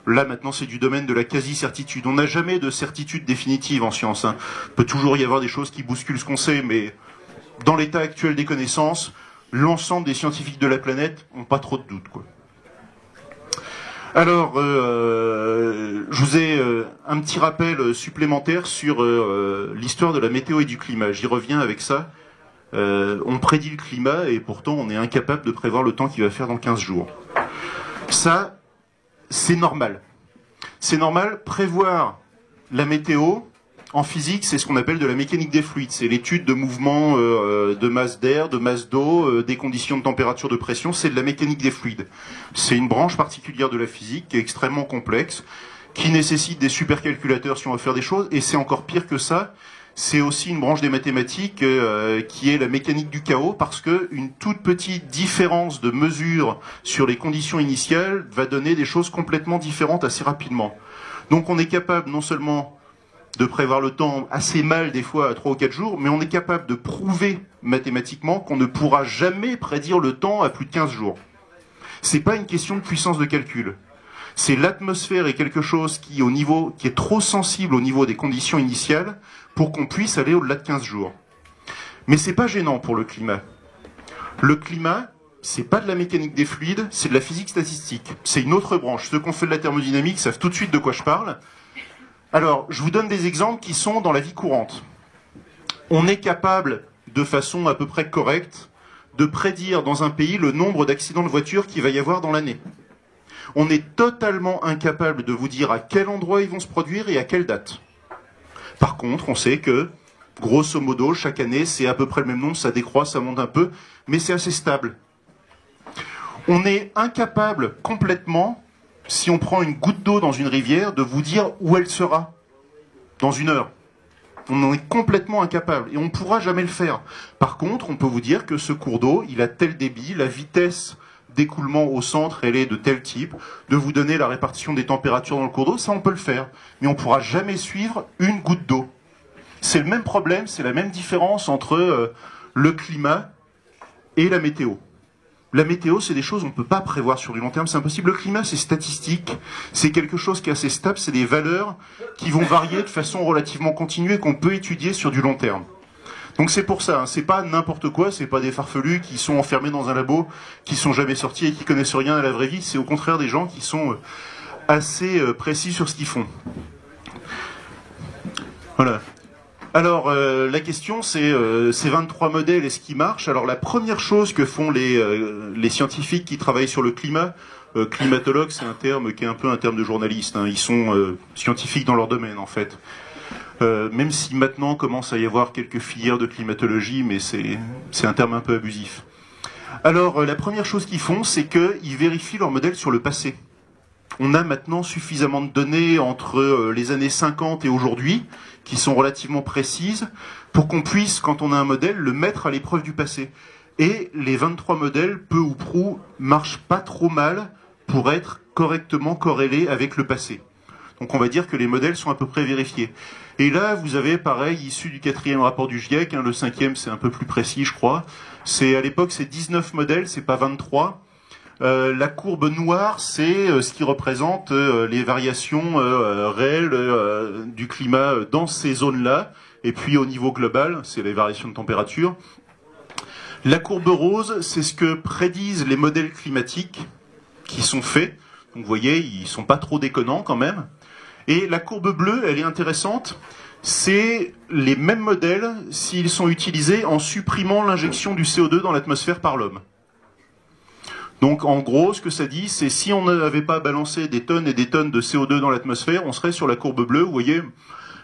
là, maintenant, c'est du domaine de la quasi-certitude. On n'a jamais de certitude définitive en science. Hein. Il peut toujours y avoir des choses qui bousculent ce qu'on sait, mais dans l'état actuel des connaissances, l'ensemble des scientifiques de la planète n'ont pas trop de doutes, quoi. Alors, je vous ai un petit rappel supplémentaire sur l'histoire de la météo et du climat. J'y reviens avec ça. On prédit le climat et pourtant on est incapable de prévoir le temps qu'il va faire dans 15 jours. Ça, c'est normal. C'est normal, prévoir la météo, en physique, c'est ce qu'on appelle de la mécanique des fluides. C'est l'étude de mouvements de masse d'air, de masse d'eau, des conditions de température, de pression. C'est de la mécanique des fluides. C'est une branche particulière de la physique qui est extrêmement complexe, qui nécessite des supercalculateurs si on veut faire des choses. Et c'est encore pire que ça. C'est aussi une branche des mathématiques qui est la mécanique du chaos, parce que une toute petite différence de mesure sur les conditions initiales va donner des choses complètement différentes assez rapidement. Donc on est capable non seulement de prévoir le temps assez mal des fois à 3 ou 4 jours, mais on est capable de prouver mathématiquement qu'on ne pourra jamais prédire le temps à plus de 15 jours. C'est pas une question de puissance de calcul. C'est l'atmosphère est quelque chose qui est trop sensible au niveau des conditions initiales pour qu'on puisse aller au-delà de 15 jours. Mais c'est pas gênant pour le climat. Le climat, c'est pas de la mécanique des fluides, c'est de la physique statistique. C'est une autre branche. Ceux qui ont fait de la thermodynamique savent tout de suite de quoi je parle. Alors, je vous donne des exemples qui sont dans la vie courante. On est capable, de façon à peu près correcte, de prédire dans un pays le nombre d'accidents de voiture qu'il va y avoir dans l'année. On est totalement incapable de vous dire à quel endroit ils vont se produire et à quelle date. Par contre, on sait que, grosso modo, chaque année, c'est à peu près le même nombre, ça décroît, ça monte un peu, mais c'est assez stable. On est incapable complètement, si on prend une goutte d'eau dans une rivière, de vous dire où elle sera dans une heure. On en est complètement incapable et on ne pourra jamais le faire. Par contre, on peut vous dire que ce cours d'eau, il a tel débit, la vitesse d'écoulement au centre, elle est de tel type, de vous donner la répartition des températures dans le cours d'eau, ça on peut le faire. Mais on ne pourra jamais suivre une goutte d'eau. C'est le même problème, c'est la même différence entre le climat et la météo. La météo, c'est des choses qu'on ne peut pas prévoir sur du long terme, c'est impossible. Le climat, c'est statistique, c'est quelque chose qui est assez stable, c'est des valeurs qui vont varier de façon relativement continue et qu'on peut étudier sur du long terme. Donc c'est pour ça, hein, c'est pas n'importe quoi, c'est pas des farfelus qui sont enfermés dans un labo, qui sont jamais sortis et qui connaissent rien à la vraie vie, c'est au contraire des gens qui sont assez précis sur ce qu'ils font. Voilà. Alors, la question, c'est ces 23 modèles, est-ce qu'ils marchent? Alors, la première chose que font les scientifiques qui travaillent sur le climat, climatologue, c'est un terme qui est un peu un terme de journaliste, hein, ils sont scientifiques dans leur domaine, en fait. Même si maintenant commence à y avoir quelques filières de climatologie, mais c'est un terme un peu abusif. Alors, la première chose qu'ils font, c'est qu'ils vérifient leur modèle sur le passé. On a maintenant suffisamment de données entre les années 50 et aujourd'hui, qui sont relativement précises, pour qu'on puisse, quand on a un modèle, le mettre à l'épreuve du passé. Et les 23 modèles, peu ou prou, marchent pas trop mal pour être correctement corrélés avec le passé. Donc on va dire que les modèles sont à peu près vérifiés. Et là, vous avez, pareil, issu du 4e rapport du GIEC, hein, le 5e c'est un peu plus précis, je crois. À l'époque, c'est 19 modèles, c'est pas 23. La courbe noire, c'est ce qui représente les variations réelles du climat dans ces zones-là. Et puis au niveau global, c'est les variations de température. La courbe rose, c'est ce que prédisent les modèles climatiques qui sont faits. Donc vous voyez, ils sont pas trop déconnants quand même. Et la courbe bleue, elle est intéressante. C'est les mêmes modèles s'ils sont utilisés en supprimant l'injection du CO2 dans l'atmosphère par l'homme. Donc en gros, ce que ça dit, c'est si on n'avait pas balancé des tonnes et des tonnes de CO2 dans l'atmosphère, on serait sur la courbe bleue. Vous voyez,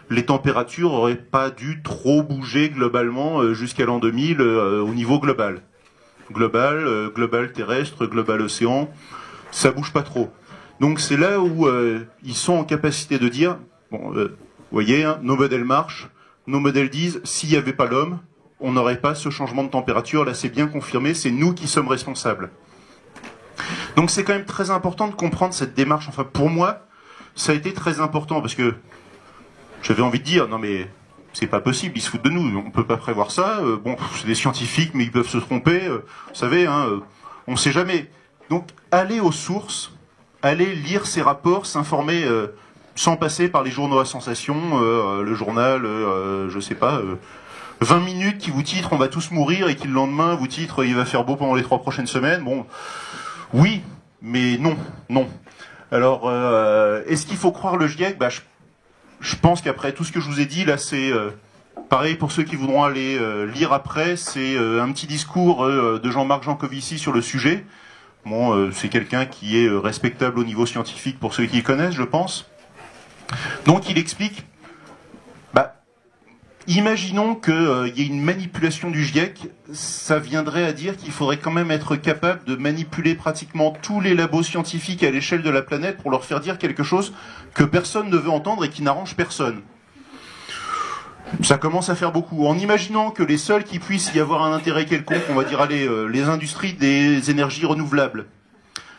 les températures n'auraient pas dû trop bouger globalement jusqu'à l'an 2000 au niveau global. Global terrestre, global océan, ça bouge pas trop. Donc c'est là où ils sont en capacité de dire, bon, vous voyez, hein, nos modèles marchent, nos modèles disent, s'il n'y avait pas l'homme, on n'aurait pas ce changement de température, là c'est bien confirmé, c'est nous qui sommes responsables. Donc c'est quand même très important de comprendre cette démarche. Enfin, pour moi, ça a été très important parce que j'avais envie de dire, non mais c'est pas possible, ils se foutent de nous, on peut pas prévoir ça. Bon, c'est des scientifiques, mais ils peuvent se tromper. Vous savez, hein, on sait jamais. Donc, allez aux sources, allez lire ces rapports, s'informer sans passer par les journaux à sensation, le journal, je sais pas. 20 minutes qui vous titrent, on va tous mourir, et qui le lendemain vous titrent, il va faire beau pendant les 3 prochaines semaines. Bon. Oui, mais non. Alors, est-ce qu'il faut croire le GIEC? Je pense qu'après tout ce que je vous ai dit, là, c'est pareil pour ceux qui voudront aller lire après. C'est un petit discours de Jean-Marc Jancovici sur le sujet. Bon, c'est quelqu'un qui est respectable au niveau scientifique pour ceux qui le connaissent, je pense. Donc, il explique. Imaginons qu'il y ait une manipulation du GIEC, ça viendrait à dire qu'il faudrait quand même être capable de manipuler pratiquement tous les labos scientifiques à l'échelle de la planète pour leur faire dire quelque chose que personne ne veut entendre et qui n'arrange personne. Ça commence à faire beaucoup. En imaginant que les seuls qui puissent y avoir un intérêt quelconque, on va dire les industries des énergies renouvelables,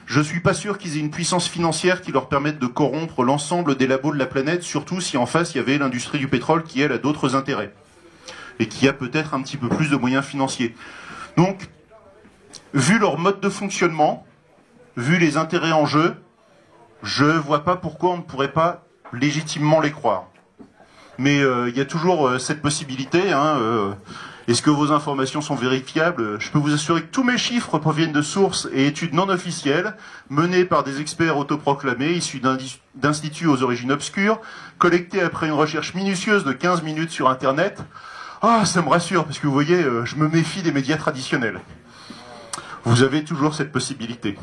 je suis pas sûr qu'ils aient une puissance financière qui leur permette de corrompre l'ensemble des labos de la planète, surtout si en face il y avait l'industrie du pétrole qui, elle, a d'autres intérêts. Et qui a peut-être un petit peu plus de moyens financiers. Donc, vu leur mode de fonctionnement, vu les intérêts en jeu, je vois pas pourquoi on ne pourrait pas légitimement les croire. Mais il y a toujours cette possibilité, hein, est-ce que vos informations sont vérifiables? Je peux vous assurer que tous mes chiffres proviennent de sources et études non officielles, menées par des experts autoproclamés, issus d'instituts aux origines obscures, collectés après une recherche minutieuse de 15 minutes sur Internet. Ah, ça me rassure, parce que vous voyez, je me méfie des médias traditionnels. Vous avez toujours cette possibilité.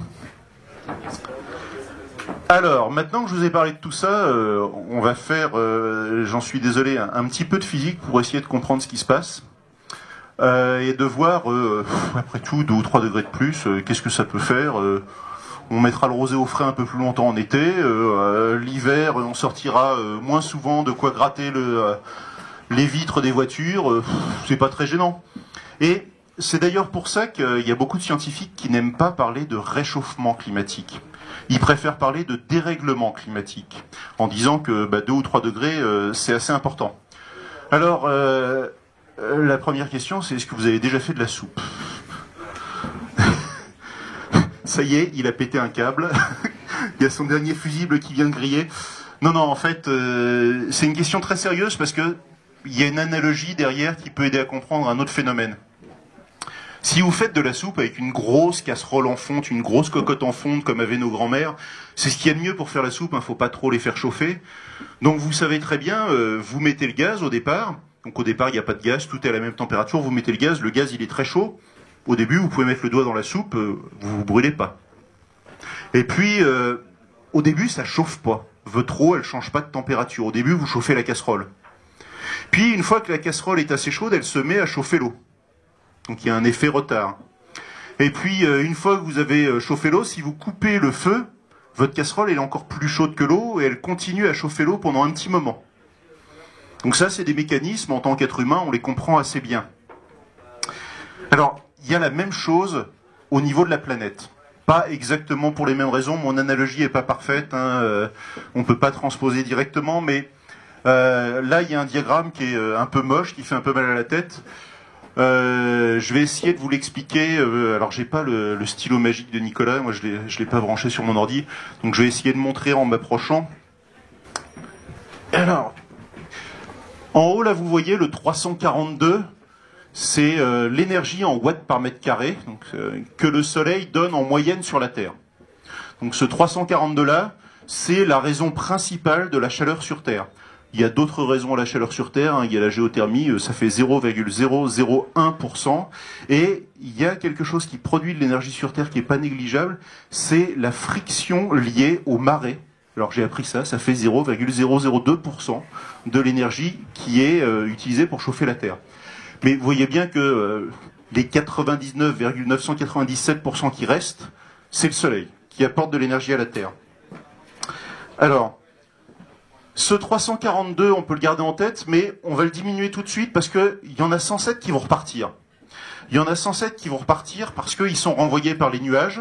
Alors, maintenant que je vous ai parlé de tout ça, on va faire, j'en suis désolé, un petit peu de physique pour essayer de comprendre ce qui se passe. Et de voir, après tout, 2 ou 3 degrés de plus, qu'est-ce que ça peut faire. On mettra le rosé au frais un peu plus longtemps en été. L'hiver, on sortira moins souvent de quoi gratter les vitres des voitures. C'est pas très gênant. Et c'est d'ailleurs pour ça qu'il y a beaucoup de scientifiques qui n'aiment pas parler de réchauffement climatique. Ils préfèrent parler de dérèglement climatique, en disant que 2 ou 3 degrés, c'est assez important. Alors, la première question, c'est est-ce que vous avez déjà fait de la soupe? Ça y est, il a pété un câble. Il y a son dernier fusible qui vient de griller. Non, en fait, c'est une question très sérieuse parce que il y a une analogie derrière qui peut aider à comprendre un autre phénomène. Si vous faites de la soupe avec une grosse casserole en fonte, une grosse cocotte en fonte comme avaient nos grands-mères, c'est ce qu'il y a de mieux pour faire la soupe, faut pas trop les faire chauffer. Donc vous savez très bien, vous mettez le gaz au départ. Donc au départ, il n'y a pas de gaz, tout est à la même température, vous mettez le gaz il est très chaud. Au début, vous pouvez mettre le doigt dans la soupe, vous vous brûlez pas. Et puis, au début, ça chauffe pas. Votre eau, elle change pas de température. Au début, vous chauffez la casserole. Puis, une fois que la casserole est assez chaude, elle se met à chauffer l'eau. Donc il y a un effet retard. Et puis, une fois que vous avez chauffé l'eau, si vous coupez le feu, votre casserole elle est encore plus chaude que l'eau et elle continue à chauffer l'eau pendant un petit moment. Donc ça, c'est des mécanismes, en tant qu'être humain, on les comprend assez bien. Alors, il y a la même chose au niveau de la planète. Pas exactement pour les mêmes raisons, mon analogie n'est pas parfaite, on ne peut pas transposer directement, mais là, il y a un diagramme qui est un peu moche, qui fait un peu mal à la tête. Je vais essayer de vous l'expliquer. Alors j'ai pas le stylo magique de Nicolas, moi je l'ai pas branché sur mon ordi, donc je vais essayer de montrer en m'approchant. Alors, en haut là vous voyez le 342, c'est l'énergie en watts par mètre carré donc, que le Soleil donne en moyenne sur la Terre. Donc ce 342 là, c'est la raison principale de la chaleur sur Terre. Il y a d'autres raisons à la chaleur sur Terre, il y a la géothermie, ça fait 0,001%. Et il y a quelque chose qui produit de l'énergie sur Terre qui n'est pas négligeable, c'est la friction liée aux marées. Alors j'ai appris ça fait 0,002% de l'énergie qui est utilisée pour chauffer la Terre. Mais vous voyez bien que les 99,997% qui restent, c'est le Soleil qui apporte de l'énergie à la Terre. Alors, ce 342, on peut le garder en tête, mais on va le diminuer tout de suite parce qu'il y en a 107 qui vont repartir. Il y en a 107 qui vont repartir parce qu'ils sont renvoyés par les nuages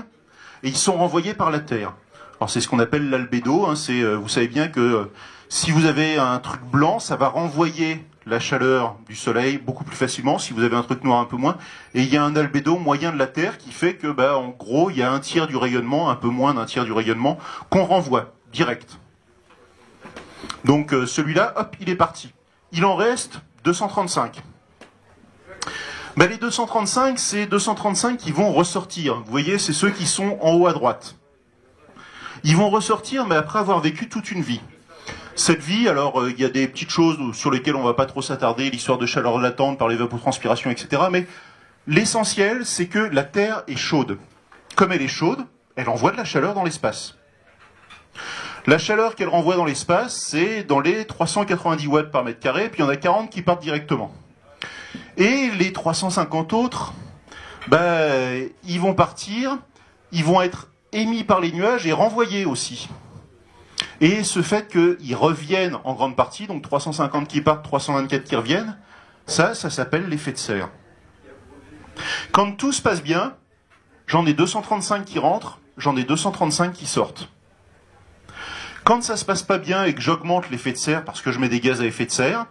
et ils sont renvoyés par la Terre. Alors c'est ce qu'on appelle l'albédo, vous savez bien que si vous avez un truc blanc, ça va renvoyer la chaleur du Soleil beaucoup plus facilement, si vous avez un truc noir un peu moins, et il y a un albédo moyen de la Terre qui fait que, en gros, il y a un tiers du rayonnement, un peu moins d'un tiers du rayonnement, qu'on renvoie, direct. Donc celui-là, hop, il est parti. Il en reste 235. Les 235, c'est 235 qui vont ressortir. Vous voyez, c'est ceux qui sont en haut à droite. Ils vont ressortir, mais après avoir vécu toute une vie. Cette vie, alors, il y a des petites choses sur lesquelles on ne va pas trop s'attarder, l'histoire de chaleur latente par l'évapotranspiration, etc. Mais l'essentiel, c'est que la Terre est chaude. Comme elle est chaude, elle envoie de la chaleur dans l'espace. La chaleur qu'elle renvoie dans l'espace, c'est dans les 390 watts par mètre carré, puis il y en a 40 qui partent directement. Et les 350 autres, ils vont partir, ils vont être émis par les nuages et renvoyés aussi. Et ce fait qu'ils reviennent en grande partie, donc 350 qui partent, 324 qui reviennent, ça s'appelle l'effet de serre. Quand tout se passe bien, j'en ai 235 qui rentrent, j'en ai 235 qui sortent. Quand ça se passe pas bien et que j'augmente l'effet de serre parce que je mets des gaz à effet de serre,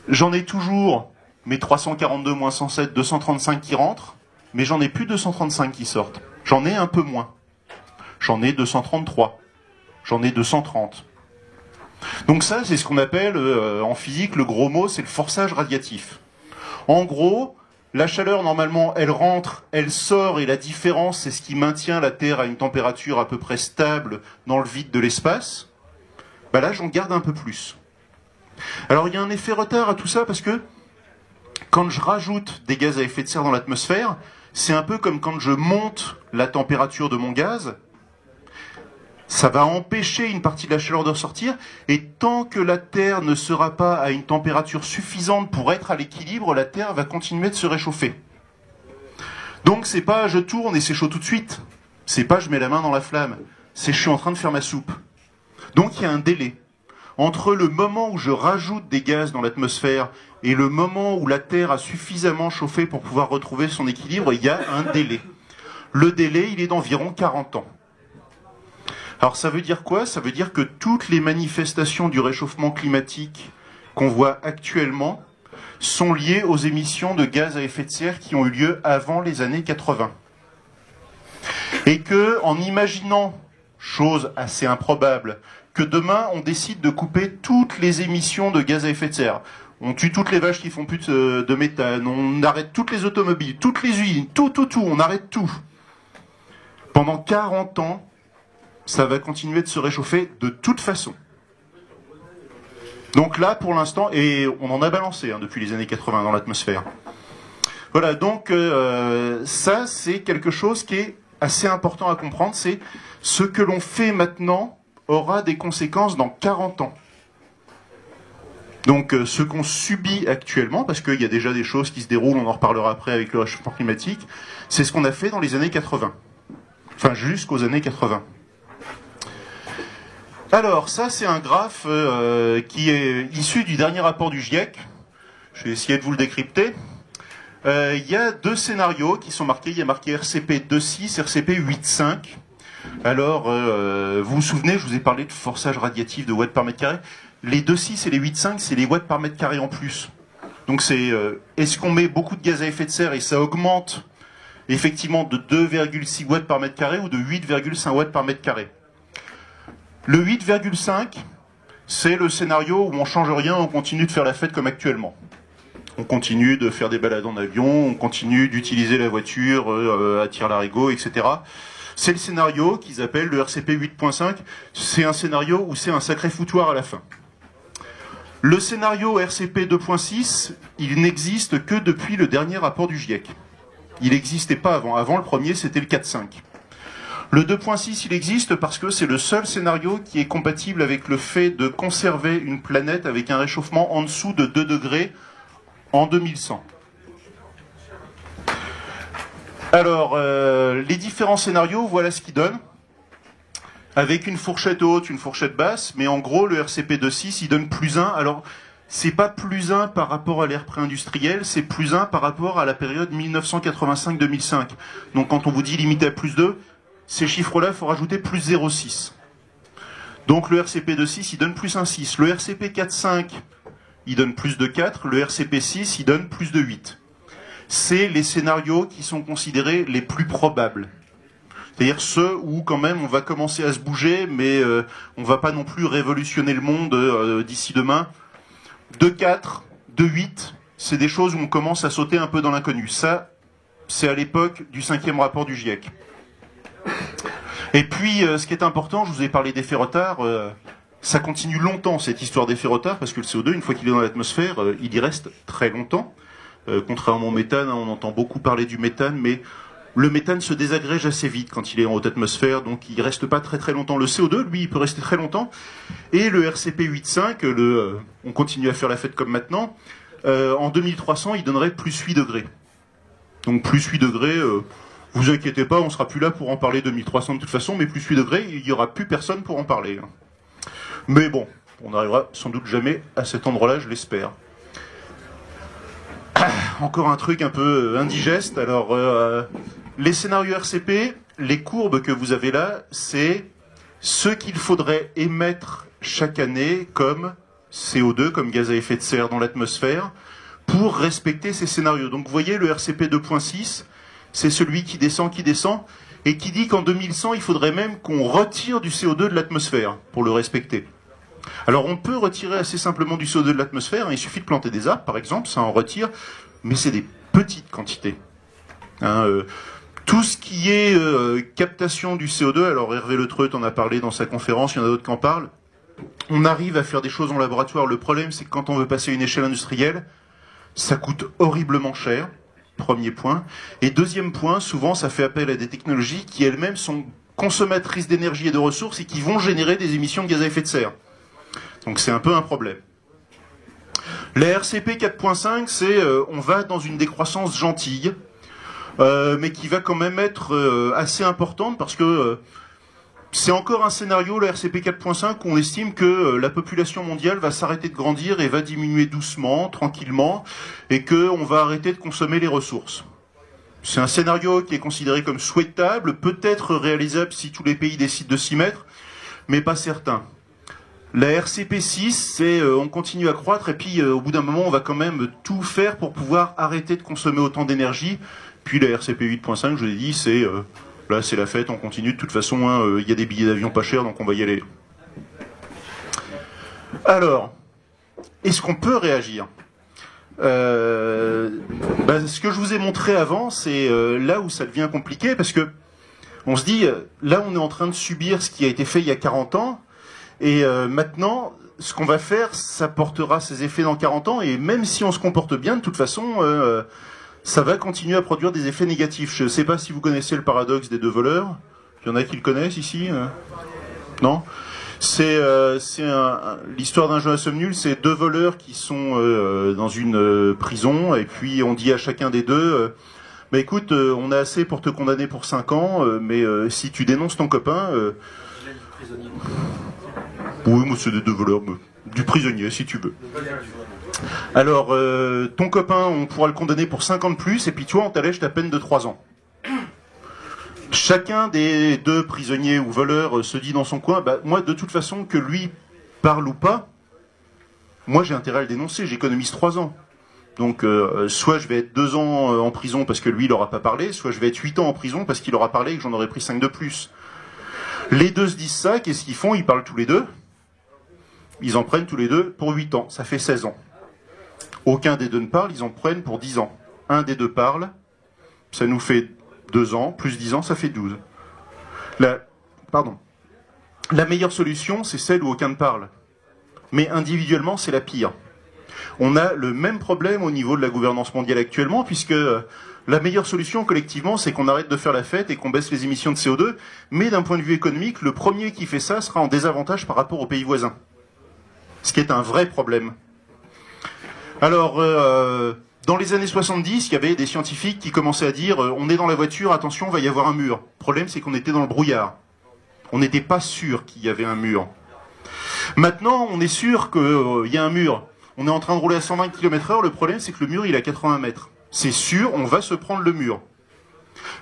j'en ai toujours mes 342 moins 107, 235 qui rentrent, mais j'en ai plus 235 qui sortent. J'en ai un peu moins. J'en ai 233. J'en ai 230. Donc ça, c'est ce qu'on appelle en physique, le gros mot, c'est le forçage radiatif. En gros, la chaleur, normalement, elle rentre, elle sort, et la différence, c'est ce qui maintient la Terre à une température à peu près stable dans le vide de l'espace. Là, j'en garde un peu plus. Alors, il y a un effet retard à tout ça, parce que quand je rajoute des gaz à effet de serre dans l'atmosphère, c'est un peu comme quand je monte la température de mon gaz. Ça va empêcher une partie de la chaleur de ressortir, et tant que la Terre ne sera pas à une température suffisante pour être à l'équilibre, la Terre va continuer de se réchauffer. Donc c'est pas je tourne et c'est chaud tout de suite, c'est pas je mets la main dans la flamme, c'est je suis en train de faire ma soupe. Donc il y a un délai. Entre le moment où je rajoute des gaz dans l'atmosphère et le moment où la Terre a suffisamment chauffé pour pouvoir retrouver son équilibre, il y a un délai. Le délai, il est d'environ 40 ans. Alors ça veut dire quoi? Ça veut dire que toutes les manifestations du réchauffement climatique qu'on voit actuellement sont liées aux émissions de gaz à effet de serre qui ont eu lieu avant les années 80. Et que, en imaginant, chose assez improbable, que demain on décide de couper toutes les émissions de gaz à effet de serre. On tue toutes les vaches qui font plus de méthane, on arrête toutes les automobiles, toutes les usines, tout, on arrête tout. Pendant 40 ans, ça va continuer de se réchauffer de toute façon. Donc là, pour l'instant, et on en a balancé depuis les années 80 dans l'atmosphère. Voilà, donc ça, c'est quelque chose qui est assez important à comprendre, c'est ce que l'on fait maintenant aura des conséquences dans 40 ans. Donc ce qu'on subit actuellement, parce qu'il y a déjà des choses qui se déroulent, on en reparlera après avec le réchauffement climatique, c'est ce qu'on a fait dans les années 80. Enfin, jusqu'aux années 80. Alors, ça, c'est un graphe qui est issu du dernier rapport du GIEC. Je vais essayer de vous le décrypter. Il y a deux scénarios qui sont marqués. Il y a marqué RCP 2.6, RCP 8.5. Alors, vous vous souvenez, je vous ai parlé de forçage radiatif de watts par mètre carré. Les 2.6 et les 8.5, c'est les watts par mètre carré en plus. Donc, c'est est-ce qu'on met beaucoup de gaz à effet de serre et ça augmente effectivement de 2,6 watts par mètre carré ou de 8,5 watts par mètre carré. Le 8,5, c'est le scénario où on change rien, on continue de faire la fête comme actuellement. On continue de faire des balades en avion, on continue d'utiliser la voiture à tire-larigot, etc. C'est le scénario qu'ils appellent le RCP 8.5. C'est un scénario où c'est un sacré foutoir à la fin. Le scénario RCP 2.6, il n'existe que depuis le dernier rapport du GIEC. Il n'existait pas avant. Avant, le premier, c'était le 4.5. Le 2.6, il existe parce que c'est le seul scénario qui est compatible avec le fait de conserver une planète avec un réchauffement en dessous de 2 degrés en 2100. Alors, les différents scénarios, voilà ce qu'ils donnent. Avec une fourchette haute, une fourchette basse, mais en gros, le RCP 2.6, il donne +1. Alors, c'est pas +1 par rapport à l'ère pré-industrielle, c'est +1 par rapport à la période 1985-2005. Donc, quand on vous dit limité à +2, ces chiffres-là, il faut rajouter +0,6. Donc le RCP 2.6, il donne +1,6. Le RCP 4.5, il donne +2,4. Le RCP 6, il donne +2,8. C'est les scénarios qui sont considérés les plus probables. C'est-à-dire ceux où quand même on va commencer à se bouger, mais on ne va pas non plus révolutionner le monde d'ici demain. 2,4, 2,8, c'est des choses où on commence à sauter un peu dans l'inconnu. Ça, c'est à l'époque du 5e rapport du GIEC. Et puis, ce qui est important, je vous ai parlé d'effet retard, ça continue longtemps cette histoire d'effet retard, parce que le CO2, une fois qu'il est dans l'atmosphère, il y reste très longtemps. Contrairement au méthane, on entend beaucoup parler du méthane, mais le méthane se désagrège assez vite quand il est en haute atmosphère, donc il ne reste pas très très longtemps. Le CO2, lui, il peut rester très longtemps. Et le RCP 8.5, on continue à faire la fête comme maintenant, en 2300, il donnerait +8 degrés. Donc +8 degrés... vous inquiétez pas, on sera plus là pour en parler 2300 de toute façon, mais +8 degrés, il n'y aura plus personne pour en parler. Mais bon, on n'arrivera sans doute jamais à cet endroit-là, je l'espère. Encore un truc un peu indigeste. Alors, les scénarios RCP, les courbes que vous avez là, c'est ce qu'il faudrait émettre chaque année comme CO2, comme gaz à effet de serre dans l'atmosphère, pour respecter ces scénarios. Donc vous voyez, le RCP 2.6, c'est celui qui descend, et qui dit qu'en 2100, il faudrait même qu'on retire du CO2 de l'atmosphère pour le respecter. Alors on peut retirer assez simplement du CO2 de l'atmosphère, il suffit de planter des arbres par exemple, ça en retire, mais c'est des petites quantités. Tout ce qui est captation du CO2, alors Hervé Le Treut en a parlé dans sa conférence, il y en a d'autres qui en parlent, on arrive à faire des choses en laboratoire. Le problème, c'est que quand on veut passer à une échelle industrielle, ça coûte horriblement cher. Premier point. Et deuxième point, souvent ça fait appel à des technologies qui elles-mêmes sont consommatrices d'énergie et de ressources et qui vont générer des émissions de gaz à effet de serre. Donc c'est un peu un problème. La RCP 4.5, c'est on va dans une décroissance gentille, mais qui va quand même être assez importante parce que c'est encore un scénario, le RCP 4.5, où on estime que la population mondiale va s'arrêter de grandir et va diminuer doucement, tranquillement, et qu'on va arrêter de consommer les ressources. C'est un scénario qui est considéré comme souhaitable, peut-être réalisable si tous les pays décident de s'y mettre, mais pas certain. La RCP 6, c'est on continue à croître, et puis au bout d'un moment, on va quand même tout faire pour pouvoir arrêter de consommer autant d'énergie. Puis la RCP 8.5, je l'ai dit, c'est Là, c'est la fête, on continue. De toute façon, hein, y a des billets d'avion pas chers, donc on va y aller. Alors, est-ce qu'on peut réagir ? Ce que je vous ai montré avant, c'est là où ça devient compliqué, parce que on se dit, là, on est en train de subir ce qui a été fait il y a 40 ans, et maintenant, ce qu'on va faire, ça portera ses effets dans 40 ans, et même si on se comporte bien, de toute façon, ça va continuer à produire des effets négatifs. Je ne sais pas si vous connaissez le paradoxe des deux voleurs. Il y en a qui le connaissent ici ? Non ? C'est l'histoire d'un jeu à somme nulle. C'est deux voleurs qui sont dans une prison, et puis on dit à chacun des deux bah écoute, on a assez pour te condamner pour 5 ans, mais si tu dénonces ton copain... Oui, moi c'est des deux voleurs, du prisonnier si tu veux. Alors, ton copain, on pourra le condamner pour 5 ans de plus, et puis toi, on t'allège ta peine de 3 ans. Chacun des deux prisonniers ou voleurs se dit dans son coin, bah, moi, de toute façon, que lui parle ou pas, moi, j'ai intérêt à le dénoncer, j'économise 3 ans. Donc, soit je vais être 2 ans en prison parce que lui, il n'aura pas parlé, soit je vais être 8 ans en prison parce qu'il aura parlé et que j'en aurais pris 5 de plus. Les deux se disent ça, qu'est-ce qu'ils font ? Ils parlent tous les deux. Ils en prennent tous les deux pour 8 ans, ça fait 16 ans. Aucun des deux ne parle, ils en prennent pour 10 ans. Un des deux parle, ça nous fait 2 ans, plus 10 ans, ça fait 12. La meilleure solution, c'est celle où aucun ne parle. Mais individuellement, c'est la pire. On a le même problème au niveau de la gouvernance mondiale actuellement, puisque la meilleure solution collectivement, c'est qu'on arrête de faire la fête et qu'on baisse les émissions de CO2. Mais d'un point de vue économique, le premier qui fait ça sera en désavantage par rapport aux pays voisins. Ce qui est un vrai problème. Alors, dans les années 70, il y avait des scientifiques qui commençaient à dire on est dans la voiture, attention, il va y avoir un mur. Le problème, c'est qu'on était dans le brouillard. On n'était pas sûr qu'il y avait un mur. Maintenant, on est sûr qu'il y a un mur. On est en train de rouler à 120 km/h, le problème, c'est que le mur, il est à 80 mètres. C'est sûr, on va se prendre le mur.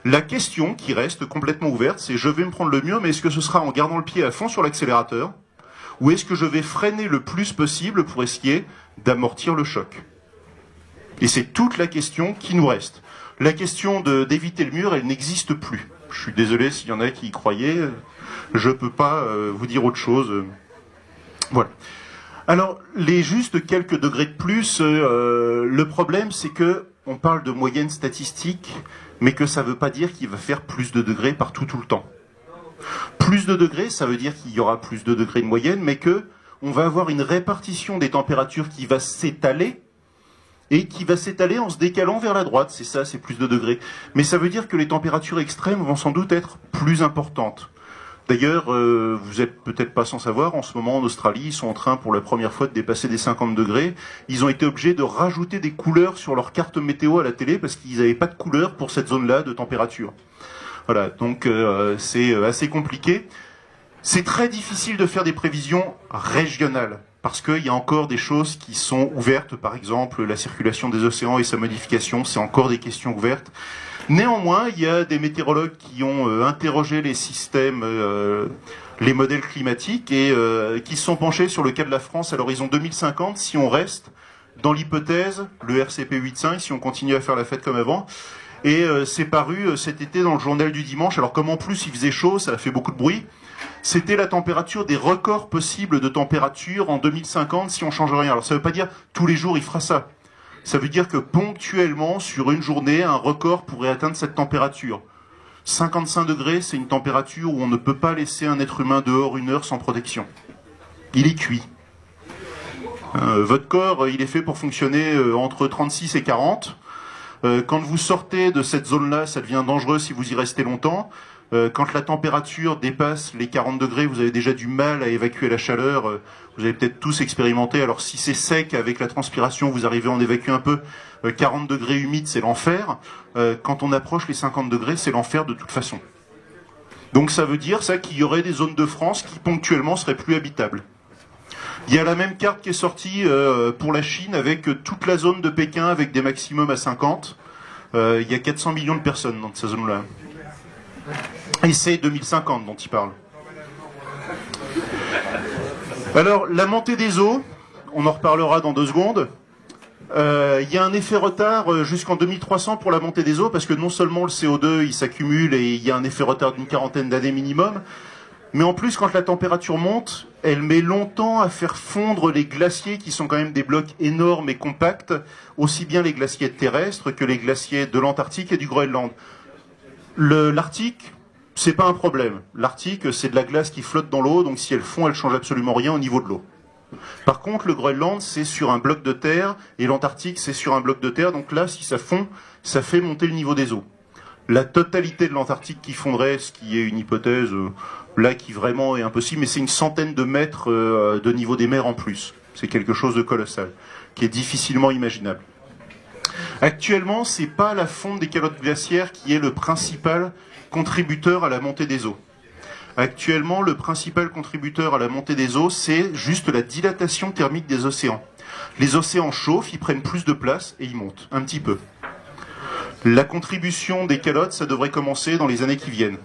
La question qui reste complètement ouverte, c'est je vais me prendre le mur, mais est-ce que ce sera en gardant le pied à fond sur l'accélérateur ? Ou est-ce que je vais freiner le plus possible pour essayer d'amortir le choc ? Et c'est toute la question qui nous reste. La question d'éviter le mur, elle n'existe plus. Je suis désolé s'il y en a qui y croyaient, je ne peux pas vous dire autre chose. Voilà. Alors, les juste quelques degrés de plus, le problème c'est que on parle de moyenne statistique, mais que ça ne veut pas dire qu'il va faire plus de degrés partout tout le temps. Plus de degrés, ça veut dire qu'il y aura plus de degrés de moyenne, mais que on va avoir une répartition des températures qui va s'étaler, et qui va s'étaler en se décalant vers la droite. C'est ça, c'est plus de degrés. Mais ça veut dire que les températures extrêmes vont sans doute être plus importantes. D'ailleurs, vous êtes peut-être pas sans savoir, en ce moment en Australie, ils sont en train pour la première fois de dépasser les 50 degrés. Ils ont été obligés de rajouter des couleurs sur leur carte météo à la télé parce qu'ils n'avaient pas de couleurs pour cette zone-là de température. Voilà, donc c'est assez compliqué. C'est très difficile de faire des prévisions régionales parce qu'il y a encore des choses qui sont ouvertes. Par exemple, la circulation des océans et sa modification, c'est encore des questions ouvertes. Néanmoins, il y a des météorologues qui ont interrogé les systèmes, les modèles climatiques et qui se sont penchés sur le cas de la France à l'horizon 2050 si on reste dans l'hypothèse, le RCP 8.5, si on continue à faire la fête comme avant. Et c'est paru cet été dans le journal du dimanche. Alors comme en plus il faisait chaud, ça a fait beaucoup de bruit. C'était la température des records possibles de température en 2050 si on change rien. Alors ça ne veut pas dire tous les jours il fera ça. Ça veut dire que ponctuellement, sur une journée, un record pourrait atteindre cette température. 55 degrés, c'est une température où on ne peut pas laisser un être humain dehors 1 heure sans protection. Il est cuit. Votre corps, il est fait pour fonctionner entre 36 et 40. Quand vous sortez de cette zone-là, ça devient dangereux si vous y restez longtemps. Quand la température dépasse les 40 degrés, vous avez déjà du mal à évacuer la chaleur. Vous avez peut-être tous expérimenté. Alors si c'est sec avec la transpiration, vous arrivez à en évacuer un peu. 40 degrés humide, c'est l'enfer. Quand on approche les 50 degrés, c'est l'enfer de toute façon. Donc ça veut dire ça qu'il y aurait des zones de France qui ponctuellement seraient plus habitables. Il y a la même carte qui est sortie pour la Chine avec toute la zone de Pékin avec des maximums à 50. Il y a 400 millions de personnes dans cette zone-là. Et c'est 2050 dont il parle. Alors, la montée des eaux, on en reparlera dans 2 secondes. Il y a un effet retard jusqu'en 2300 pour la montée des eaux, parce que non seulement le CO2 il s'accumule et il y a un effet retard d'une quarantaine d'années minimum, mais en plus quand la température monte, elle met longtemps à faire fondre les glaciers qui sont quand même des blocs énormes et compacts, aussi bien les glaciers terrestres que les glaciers de l'Antarctique et du Groenland. L'Arctique, c'est pas un problème. L'Arctique, c'est de la glace qui flotte dans l'eau, donc si elle fond, elle change absolument rien au niveau de l'eau. Par contre, le Groenland, c'est sur un bloc de terre, et l'Antarctique, c'est sur un bloc de terre, donc là, si ça fond, ça fait monter le niveau des eaux. La totalité de l'Antarctique qui fondrait, ce qui est une hypothèse, là, qui vraiment est impossible, mais c'est une centaine de mètres de niveau des mers en plus. C'est quelque chose de colossal, qui est difficilement imaginable. Actuellement, c'est pas la fonte des calottes glaciaires qui est le principal contributeur à la montée des eaux. Actuellement, le principal contributeur à la montée des eaux, c'est juste la dilatation thermique des océans. Les océans chauffent, ils prennent plus de place et ils montent, un petit peu. La contribution des calottes, ça devrait commencer dans les années qui viennent.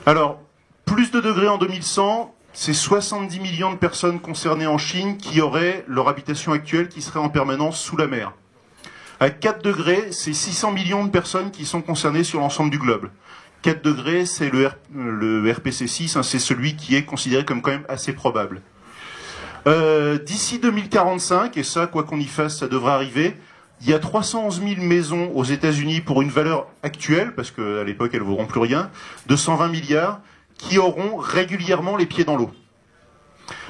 Alors, plus de degrés en 2100, c'est 70 millions de personnes concernées en Chine qui auraient leur habitation actuelle qui serait en permanence sous la mer. À 4 degrés, c'est 600 millions de personnes qui sont concernées sur l'ensemble du globe. 4 degrés, c'est le RPC6, hein, c'est celui qui est considéré comme quand même assez probable. D'ici 2045, et ça, quoi qu'on y fasse, ça devrait arriver, il y a 311 000 maisons aux États-Unis pour une valeur actuelle, parce qu'à l'époque, elles ne vaudront plus rien, de 120 milliards, qui auront régulièrement les pieds dans l'eau.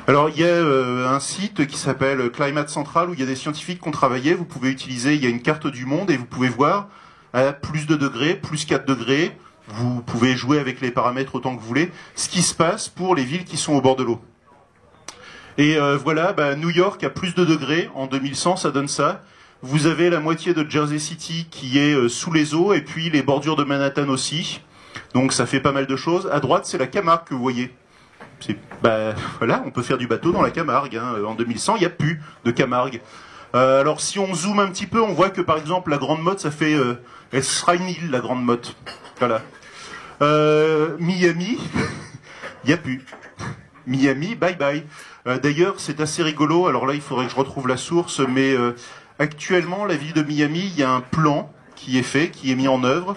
Alors, il y a un site qui s'appelle Climate Central, où il y a des scientifiques qui ont travaillé. Vous pouvez utiliser, il y a une carte du monde, et vous pouvez voir à plus de degrés, plus 4 degrés, vous pouvez jouer avec les paramètres autant que vous voulez, ce qui se passe pour les villes qui sont au bord de l'eau. Et voilà, New York à plus de degrés, en 2100, ça donne ça. Vous avez la moitié de Jersey City qui est sous les eaux, et puis les bordures de Manhattan aussi. Donc ça fait pas mal de choses. À droite, c'est la Camargue que vous voyez. Voilà, on peut faire du bateau dans la Camargue. Hein. En 2100, il n'y a plus de Camargue. Alors si on zoome un petit peu, on voit que par exemple la Grande Motte, ça fait... elle sera une île, la Grande Motte. Voilà. Miami, il n'y a plus. Miami, bye bye. D'ailleurs, c'est assez rigolo. Alors là, il faudrait que je retrouve la source, mais actuellement, la ville de Miami, il y a un plan qui est fait, qui est mis en œuvre,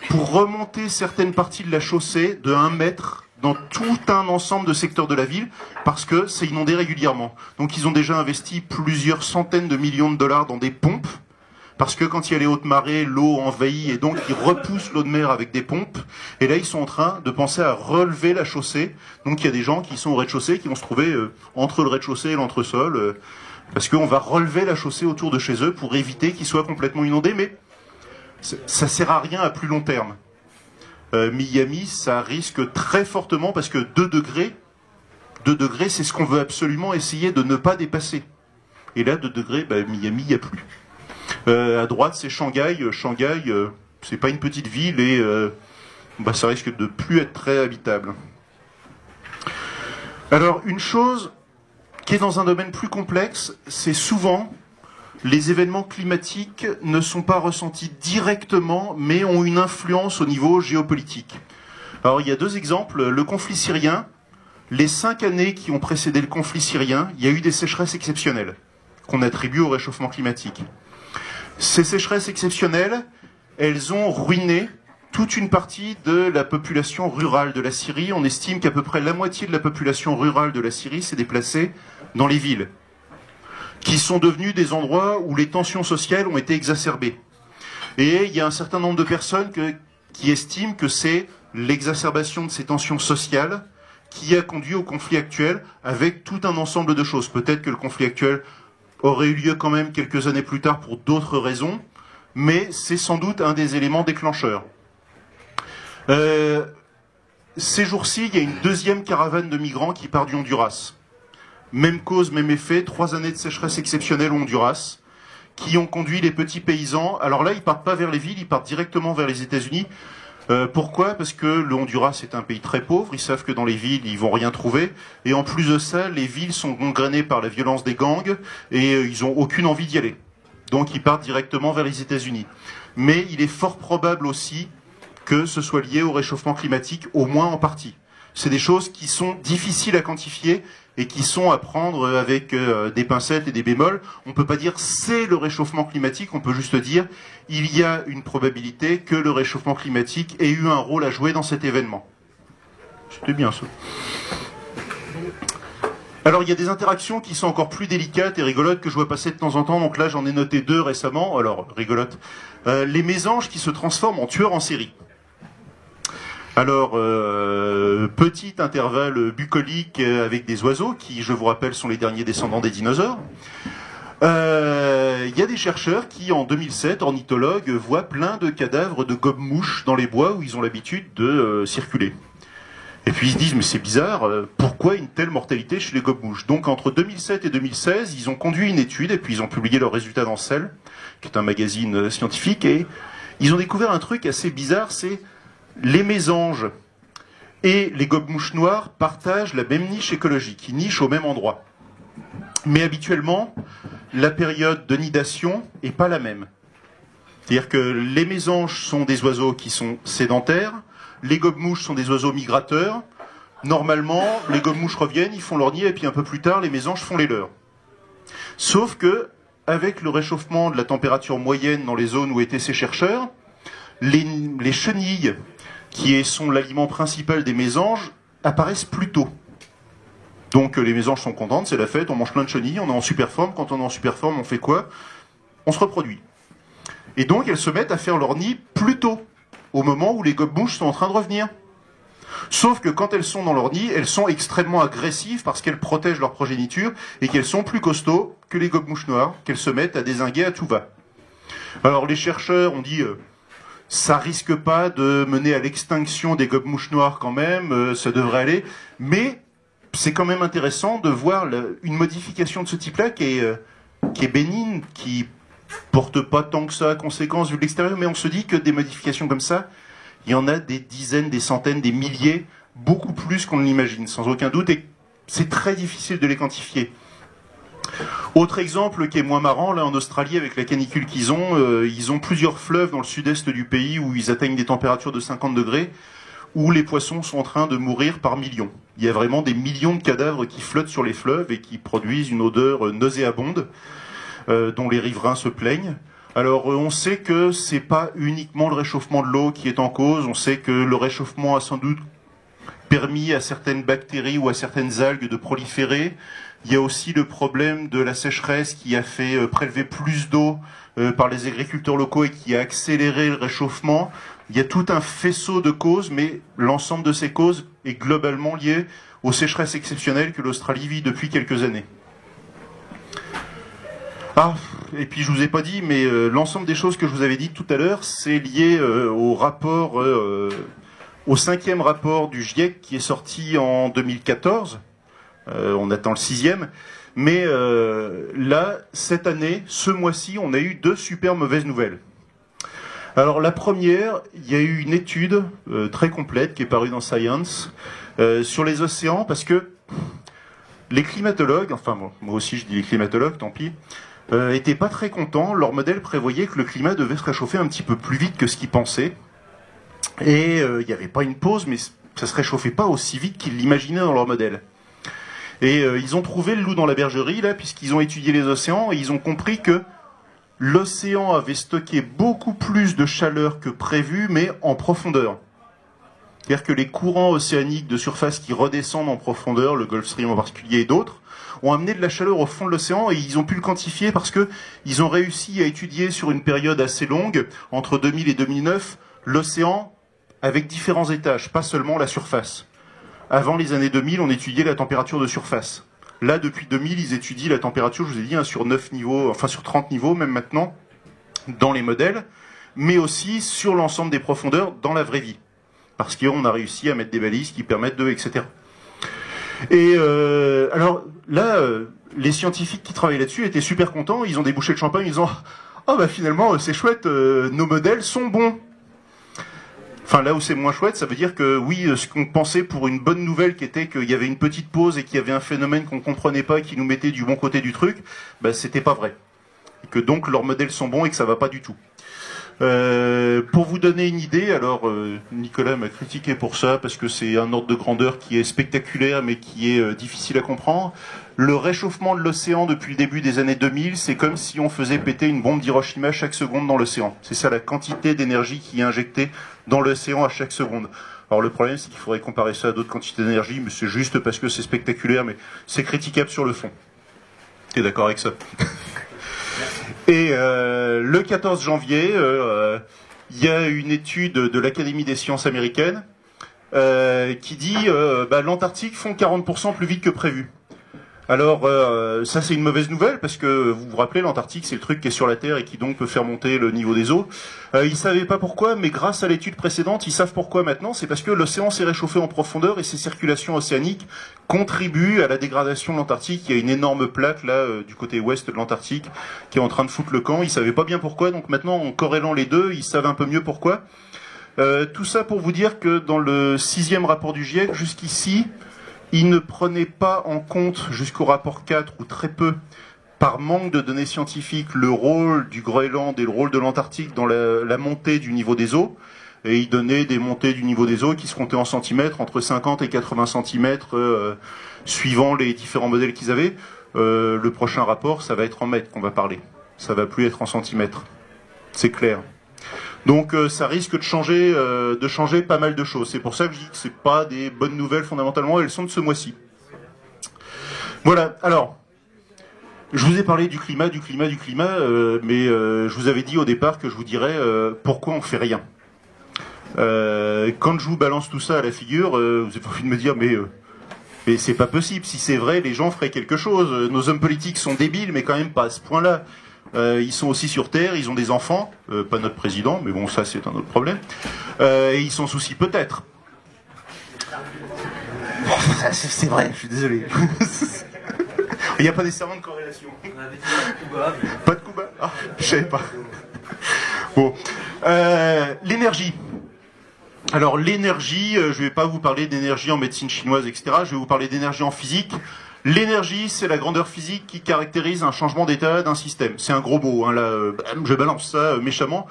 pour remonter certaines parties de la chaussée de 1 mètre dans tout un ensemble de secteurs de la ville, parce que c'est inondé régulièrement. Donc ils ont déjà investi plusieurs centaines de millions de dollars dans des pompes, parce que quand il y a les hautes marées, l'eau envahit, et donc ils repoussent l'eau de mer avec des pompes, et là ils sont en train de penser à relever la chaussée. Donc il y a des gens qui sont au rez-de-chaussée, qui vont se trouver entre le rez-de-chaussée et l'entresol, parce qu'on va relever la chaussée autour de chez eux pour éviter qu'ils soient complètement inondés, mais ça sert à rien à plus long terme. Miami, ça risque très fortement, parce que 2 degrés, c'est ce qu'on veut absolument essayer de ne pas dépasser. Et là, 2 degrés, Miami, il n'y a plus. À droite, c'est Shanghai. Shanghai, c'est pas une petite ville et ça risque de plus être très habitable. Alors, une chose qui est dans un domaine plus complexe, c'est souvent les événements climatiques ne sont pas ressentis directement, mais ont une influence au niveau géopolitique. Alors, il y a 2 exemples. Le conflit syrien, les 5 années qui ont précédé le conflit syrien, il y a eu des sécheresses exceptionnelles qu'on attribue au réchauffement climatique. Ces sécheresses exceptionnelles, elles ont ruiné toute une partie de la population rurale de la Syrie. On estime qu'à peu près la moitié de la population rurale de la Syrie s'est déplacée dans les villes, qui sont devenus des endroits où les tensions sociales ont été exacerbées. Et il y a un certain nombre de personnes qui estiment que c'est l'exacerbation de ces tensions sociales qui a conduit au conflit actuel, avec tout un ensemble de choses. Peut-être que le conflit actuel aurait eu lieu quand même quelques années plus tard pour d'autres raisons, mais c'est sans doute un des éléments déclencheurs. Ces jours-ci, il y a une 2e caravane de migrants qui part du Honduras. Même cause, même effet, 3 années de sécheresse exceptionnelle au Honduras, qui ont conduit les petits paysans. Alors là, ils partent pas vers les villes, ils partent directement vers les États-Unis. Pourquoi ? Parce que le Honduras est un pays très pauvre, ils savent que dans les villes, ils vont rien trouver. Et en plus de ça, les villes sont gangrénées par la violence des gangs, et ils ont aucune envie d'y aller. Donc ils partent directement vers les États-Unis. Mais il est fort probable aussi que ce soit lié au réchauffement climatique, au moins en partie. C'est des choses qui sont difficiles à quantifier et qui sont à prendre avec des pincettes et des bémols. On ne peut pas dire c'est le réchauffement climatique, on peut juste dire il y a une probabilité que le réchauffement climatique ait eu un rôle à jouer dans cet événement. C'était bien ça. Alors il y a des interactions qui sont encore plus délicates et rigolotes que je vois passer de temps en temps, donc là j'en ai noté 2 récemment, alors rigolotes. Les mésanges qui se transforment en tueurs en série. Alors, petit intervalle bucolique avec des oiseaux, qui, je vous rappelle, sont les derniers descendants des dinosaures. Il y a des chercheurs qui, en 2007, ornithologues, voient plein de cadavres de gobe-mouches dans les bois où ils ont l'habitude de circuler. Et puis ils se disent, mais c'est bizarre, pourquoi une telle mortalité chez les gobe-mouches? Donc entre 2007 et 2016, ils ont conduit une étude, et puis ils ont publié leurs résultats dans Cell, qui est un magazine scientifique, et ils ont découvert un truc assez bizarre, c'est les mésanges et les gobe-mouches noires partagent la même niche écologique, ils nichent au même endroit. Mais habituellement, la période de nidation n'est pas la même. C'est-à-dire que les mésanges sont des oiseaux qui sont sédentaires, les gobe-mouches sont des oiseaux migrateurs. Normalement, les gobe-mouches reviennent, ils font leur nid, et puis un peu plus tard, les mésanges font les leurs. Sauf que, avec le réchauffement de la température moyenne dans les zones où étaient ces chercheurs, les chenilles, qui sont l'aliment principal des mésanges, apparaissent plus tôt. Donc les mésanges sont contentes, c'est la fête, on mange plein de chenilles, on est en super forme. Quand on est en super forme, on fait quoi? On se reproduit. Et donc elles se mettent à faire leur nid plus tôt, au moment où les gobe-mouches sont en train de revenir. Sauf que quand elles sont dans leur nid, elles sont extrêmement agressives parce qu'elles protègent leur progéniture et qu'elles sont plus costauds que les gobe-mouches noires, qu'elles se mettent à dézinguer à tout va. Alors les chercheurs ont dit... ça risque pas de mener à l'extinction des gobe-mouches noires quand même, ça devrait aller, mais c'est quand même intéressant de voir une modification de ce type-là qui est bénigne, qui porte pas tant que ça à conséquence vu de l'extérieur, mais on se dit que des modifications comme ça, il y en a des dizaines, des centaines, des milliers, beaucoup plus qu'on ne l'imagine, sans aucun doute, et c'est très difficile de les quantifier. Autre exemple qui est moins marrant, là en Australie avec la canicule qu'ils ont plusieurs fleuves dans le sud-est du pays où ils atteignent des températures de 50 degrés, où les poissons sont en train de mourir par millions. Il y a vraiment des millions de cadavres qui flottent sur les fleuves et qui produisent une odeur nauséabonde, dont les riverains se plaignent. Alors on sait que c'est pas uniquement le réchauffement de l'eau qui est en cause, on sait que le réchauffement a sans doute permis à certaines bactéries ou à certaines algues de proliférer. Il y a aussi le problème de la sécheresse qui a fait prélever plus d'eau par les agriculteurs locaux et qui a accéléré le réchauffement. Il y a tout un faisceau de causes, mais l'ensemble de ces causes est globalement lié aux sécheresses exceptionnelles que l'Australie vit depuis quelques années. Ah, et puis je vous ai pas dit, mais l'ensemble des choses que je vous avais dites tout à l'heure, c'est lié au rapport, au 5e rapport du GIEC qui est sorti en 2014. On attend le 6e. Mais là, cette année, ce mois-ci, on a eu 2 super mauvaises nouvelles. Alors la première, il y a eu une étude très complète qui est parue dans Science sur les océans, parce que les climatologues, enfin bon, moi aussi je dis les climatologues, tant pis, étaient pas très contents. Leur modèle prévoyait que le climat devait se réchauffer un petit peu plus vite que ce qu'ils pensaient. Et il n'y avait pas une pause, mais ça se réchauffait pas aussi vite qu'ils l'imaginaient dans leur modèle. Et ils ont trouvé le loup dans la bergerie, là, puisqu'ils ont étudié les océans, et ils ont compris que l'océan avait stocké beaucoup plus de chaleur que prévu, mais en profondeur. C'est-à-dire que les courants océaniques de surface qui redescendent en profondeur, le Gulf Stream en particulier et d'autres, ont amené de la chaleur au fond de l'océan, et ils ont pu le quantifier parce que ils ont réussi à étudier sur une période assez longue, entre 2000 et 2009, l'océan avec différents étages, pas seulement la surface. Avant les années 2000, on étudiait la température de surface. Là, depuis 2000, ils étudient la température, je vous ai dit, sur 9 niveaux, enfin sur 30 niveaux, même maintenant, dans les modèles, mais aussi sur l'ensemble des profondeurs dans la vraie vie. Parce qu'on a réussi à mettre des balises qui permettent de, etc. Et alors là, les scientifiques qui travaillent là-dessus étaient super contents, ils ont débouché le champagne, ils ont « Oh bah finalement, c'est chouette, nos modèles sont bons !» Enfin, là où c'est moins chouette, ça veut dire que oui, ce qu'on pensait pour une bonne nouvelle qui était qu'il y avait une petite pause et qu'il y avait un phénomène qu'on ne comprenait pas et qui nous mettait du bon côté du truc, bah, c'était pas vrai. Et que donc leurs modèles sont bons et que ça va pas du tout. Pour vous donner une idée, alors Nicolas m'a critiqué pour ça, parce que c'est un ordre de grandeur qui est spectaculaire, mais qui est difficile à comprendre. Le réchauffement de l'océan depuis le début des années 2000, c'est comme si on faisait péter une bombe d'Hiroshima chaque seconde dans l'océan. C'est ça la quantité d'énergie qui est injectée dans l'océan à chaque seconde. Alors le problème, c'est qu'il faudrait comparer ça à d'autres quantités d'énergie, mais c'est juste parce que c'est spectaculaire, mais c'est critiquable sur le fond. T'es d'accord avec ça? Et le 14 janvier, il y a une étude de l'Académie des sciences américaines qui dit l'Antarctique fond 40% plus vite que prévu. Alors, ça c'est une mauvaise nouvelle, parce que vous vous rappelez, l'Antarctique c'est le truc qui est sur la Terre et qui donc peut faire monter le niveau des eaux. Ils savaient pas pourquoi, mais grâce à l'étude précédente, ils savent pourquoi maintenant. C'est parce que l'océan s'est réchauffé en profondeur et ces circulations océaniques contribuent à la dégradation de l'Antarctique. Il y a une énorme plaque là, du côté ouest de l'Antarctique, qui est en train de foutre le camp. Ils savaient pas bien pourquoi, donc maintenant en corrélant les deux, ils savent un peu mieux pourquoi. Tout ça pour vous dire que dans le 6e rapport du GIEC, jusqu'ici, il ne prenait pas en compte, jusqu'au rapport 4, ou très peu, par manque de données scientifiques, le rôle du Groenland et le rôle de l'Antarctique dans la montée du niveau des eaux. Et il donnait des montées du niveau des eaux qui se comptaient en centimètres, entre 50 et 80 centimètres, suivant les différents modèles qu'ils avaient. Le prochain rapport, ça va être en mètres qu'on va parler. Ça va plus être en centimètres. C'est clair. Donc ça risque de changer pas mal de choses. C'est pour ça que je dis que c'est pas des bonnes nouvelles fondamentalement, elles sont de ce mois-ci. Voilà, alors, je vous ai parlé du climat, mais je vous avais dit au départ que je vous dirais pourquoi on fait rien. Quand je vous balance tout ça à la figure, vous avez envie de me dire mais c'est pas possible, si c'est vrai, les gens feraient quelque chose. Nos hommes politiques sont débiles, mais quand même pas à ce point-là. Ils sont aussi sur Terre, ils ont des enfants, pas notre président, mais bon, ça c'est un autre problème. Et ils s'en soucient peut-être. C'est vrai, je suis désolé. Il n'y a pas nécessairement de corrélation. On avait dit pas de Cuba. Mais... Pas de Cuba? Ah, je savais pas. Bon. L'énergie. Alors l'énergie, je vais pas vous parler d'énergie en médecine chinoise, etc. Je vais vous parler d'énergie en physique. L'énergie, c'est la grandeur physique qui caractérise un changement d'état d'un système. C'est un gros mot, hein, là, je balance ça méchamment.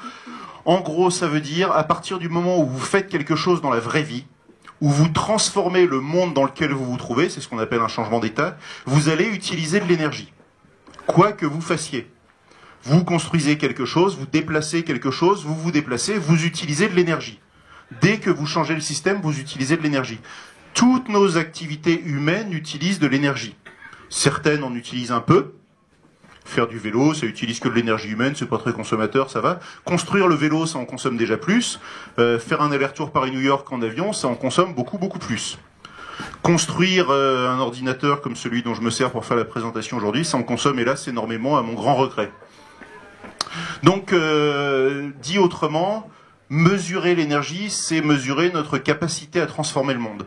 En gros, ça veut dire, à partir du moment où vous faites quelque chose dans la vraie vie, où vous transformez le monde dans lequel vous vous trouvez, c'est ce qu'on appelle un changement d'état, vous allez utiliser de l'énergie. Quoi que vous fassiez. Vous construisez quelque chose, vous déplacez quelque chose, vous vous déplacez, vous utilisez de l'énergie. Dès que vous changez le système, vous utilisez de l'énergie. Toutes nos activités humaines utilisent de l'énergie. Certaines en utilisent un peu. Faire du vélo, ça utilise que de l'énergie humaine, c'est pas très consommateur, ça va. Construire le vélo, ça en consomme déjà plus. Faire un aller-retour Paris-New York en avion, ça en consomme beaucoup, beaucoup plus. Construire un ordinateur comme celui dont je me sers pour faire la présentation aujourd'hui, ça en consomme, hélas, énormément, à mon grand regret. Donc, dit autrement, mesurer l'énergie, c'est mesurer notre capacité à transformer le monde.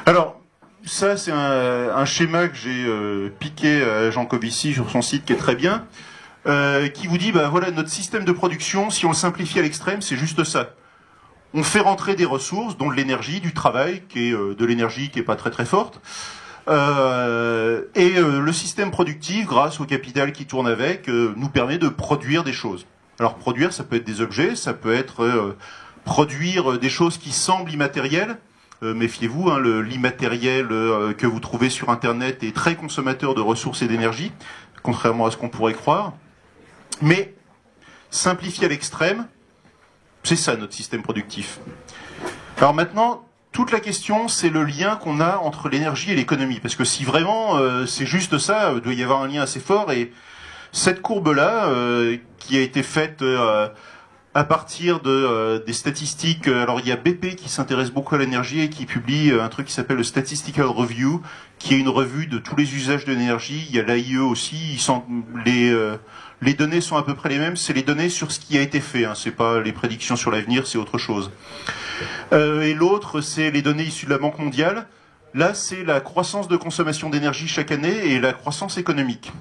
Alors, ça c'est un schéma que j'ai piqué à Jean Covici sur son site qui est très bien, qui vous dit, voilà, notre système de production, si on le simplifie à l'extrême, c'est juste ça. On fait rentrer des ressources, dont de l'énergie, du travail, qui est de l'énergie qui est pas très très forte, et le système productif, grâce au capital qui tourne avec, nous permet de produire des choses. Alors produire, ça peut être des objets, ça peut être produire des choses qui semblent immatérielles. Méfiez-vous, hein, l'immatériel que vous trouvez sur Internet est très consommateur de ressources et d'énergie, contrairement à ce qu'on pourrait croire. Mais, simplifié à l'extrême, c'est ça notre système productif. Alors maintenant, toute la question, c'est le lien qu'on a entre l'énergie et l'économie. Parce que si vraiment c'est juste ça, il doit y avoir un lien assez fort. Et cette courbe-là, qui a été faite à partir des statistiques, alors il y a BP qui s'intéresse beaucoup à l'énergie et qui publie un truc qui s'appelle le Statistical Review, qui est une revue de tous les usages de l'énergie. Il y a l'AIE aussi, les données sont à peu près les mêmes, c'est les données sur ce qui a été fait, hein. C'est pas les prédictions sur l'avenir, c'est autre chose. Et l'autre, c'est les données issues de la Banque mondiale. Là, c'est la croissance de consommation d'énergie chaque année et la croissance économique.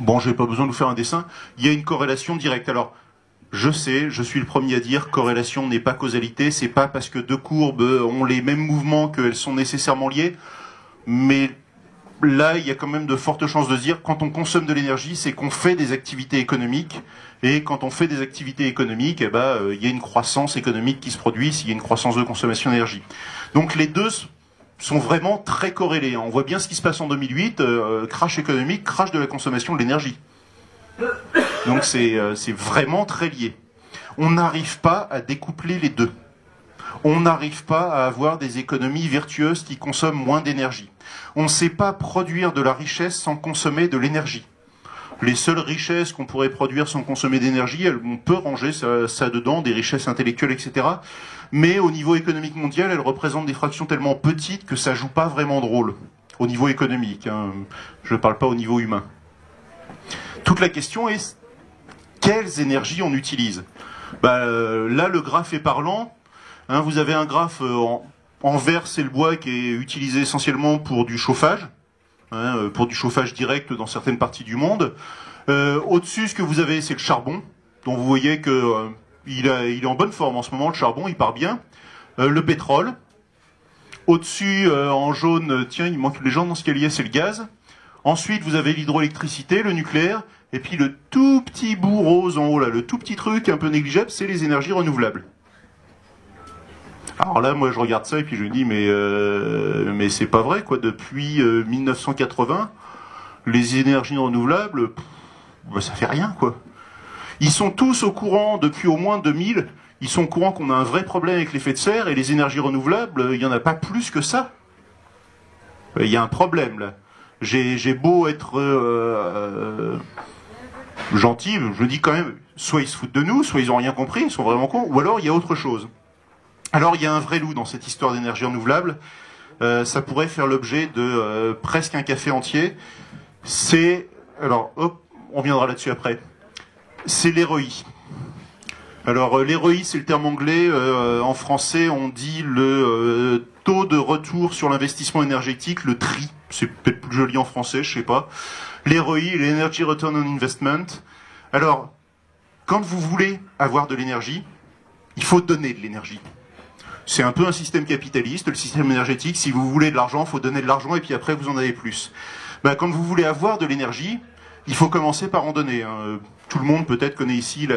Bon, j'ai pas besoin de vous faire un dessin, il y a une corrélation directe. Alors, je sais, je suis le premier à dire corrélation n'est pas causalité, c'est pas parce que deux courbes ont les mêmes mouvements qu'elles sont nécessairement liées, mais là, il y a quand même de fortes chances de se dire, quand on consomme de l'énergie, c'est qu'on fait des activités économiques. Et quand on fait des activités économiques, il y a une croissance économique qui se produit s'il y a une croissance de consommation d'énergie. Donc les deux sont vraiment très corrélés. On voit bien ce qui se passe en 2008, crash économique, crash de la consommation de l'énergie. Donc c'est vraiment très lié. On n'arrive pas à découpler les deux. On n'arrive pas à avoir des économies vertueuses qui consomment moins d'énergie. On ne sait pas produire de la richesse sans consommer de l'énergie. Les seules richesses qu'on pourrait produire sans consommer d'énergie, on peut ranger ça dedans, des richesses intellectuelles, etc. Mais au niveau économique mondial, elles représentent des fractions tellement petites que ça joue pas vraiment de rôle. Au niveau économique, hein. Je ne parle pas au niveau humain. Toute la question est, quelles énergies on utilise ? Là, le graphe est parlant. Hein, vous avez un graphe en vert, c'est le bois qui est utilisé essentiellement pour du chauffage. Pour du chauffage direct dans certaines parties du monde. Au-dessus, ce que vous avez, c'est le charbon, dont vous voyez que il est en bonne forme en ce moment, le charbon, il part bien. Le pétrole. Au-dessus, en jaune, tiens, il manque légende dans ce qu'il y a, c'est le gaz. Ensuite, vous avez l'hydroélectricité, le nucléaire, et puis le tout petit bout rose en haut, là, le tout petit truc un peu négligeable, c'est les énergies renouvelables. Alors là, moi, je regarde ça et puis je me dis, mais c'est pas vrai, quoi. Depuis 1980, les énergies renouvelables, ça fait rien, quoi. Ils sont tous au courant, depuis au moins 2000, ils sont au courant qu'on a un vrai problème avec l'effet de serre, et les énergies renouvelables, il n'y en a pas plus que ça. Il y a un problème, là. J'ai beau être gentil, je dis quand même, soit ils se foutent de nous, soit ils n'ont rien compris, ils sont vraiment cons, ou alors il y a autre chose. Alors il y a un vrai loup dans cette histoire d'énergie renouvelable. Ça pourrait faire l'objet de presque un café entier. On viendra là-dessus après. C'est l'ROI. Alors l'ROI, c'est le terme anglais. En français, on dit le taux de retour sur l'investissement énergétique, le TRI. C'est peut-être plus joli en français, je sais pas. L'ROI, l'Energy Return on Investment. Alors, quand vous voulez avoir de l'énergie, il faut donner de l'énergie. C'est un peu un système capitaliste, le système énergétique. Si vous voulez de l'argent, il faut donner de l'argent et puis après vous en avez plus. Quand vous voulez avoir de l'énergie, il faut commencer par en donner. Hein. Tout le monde peut-être connaît ici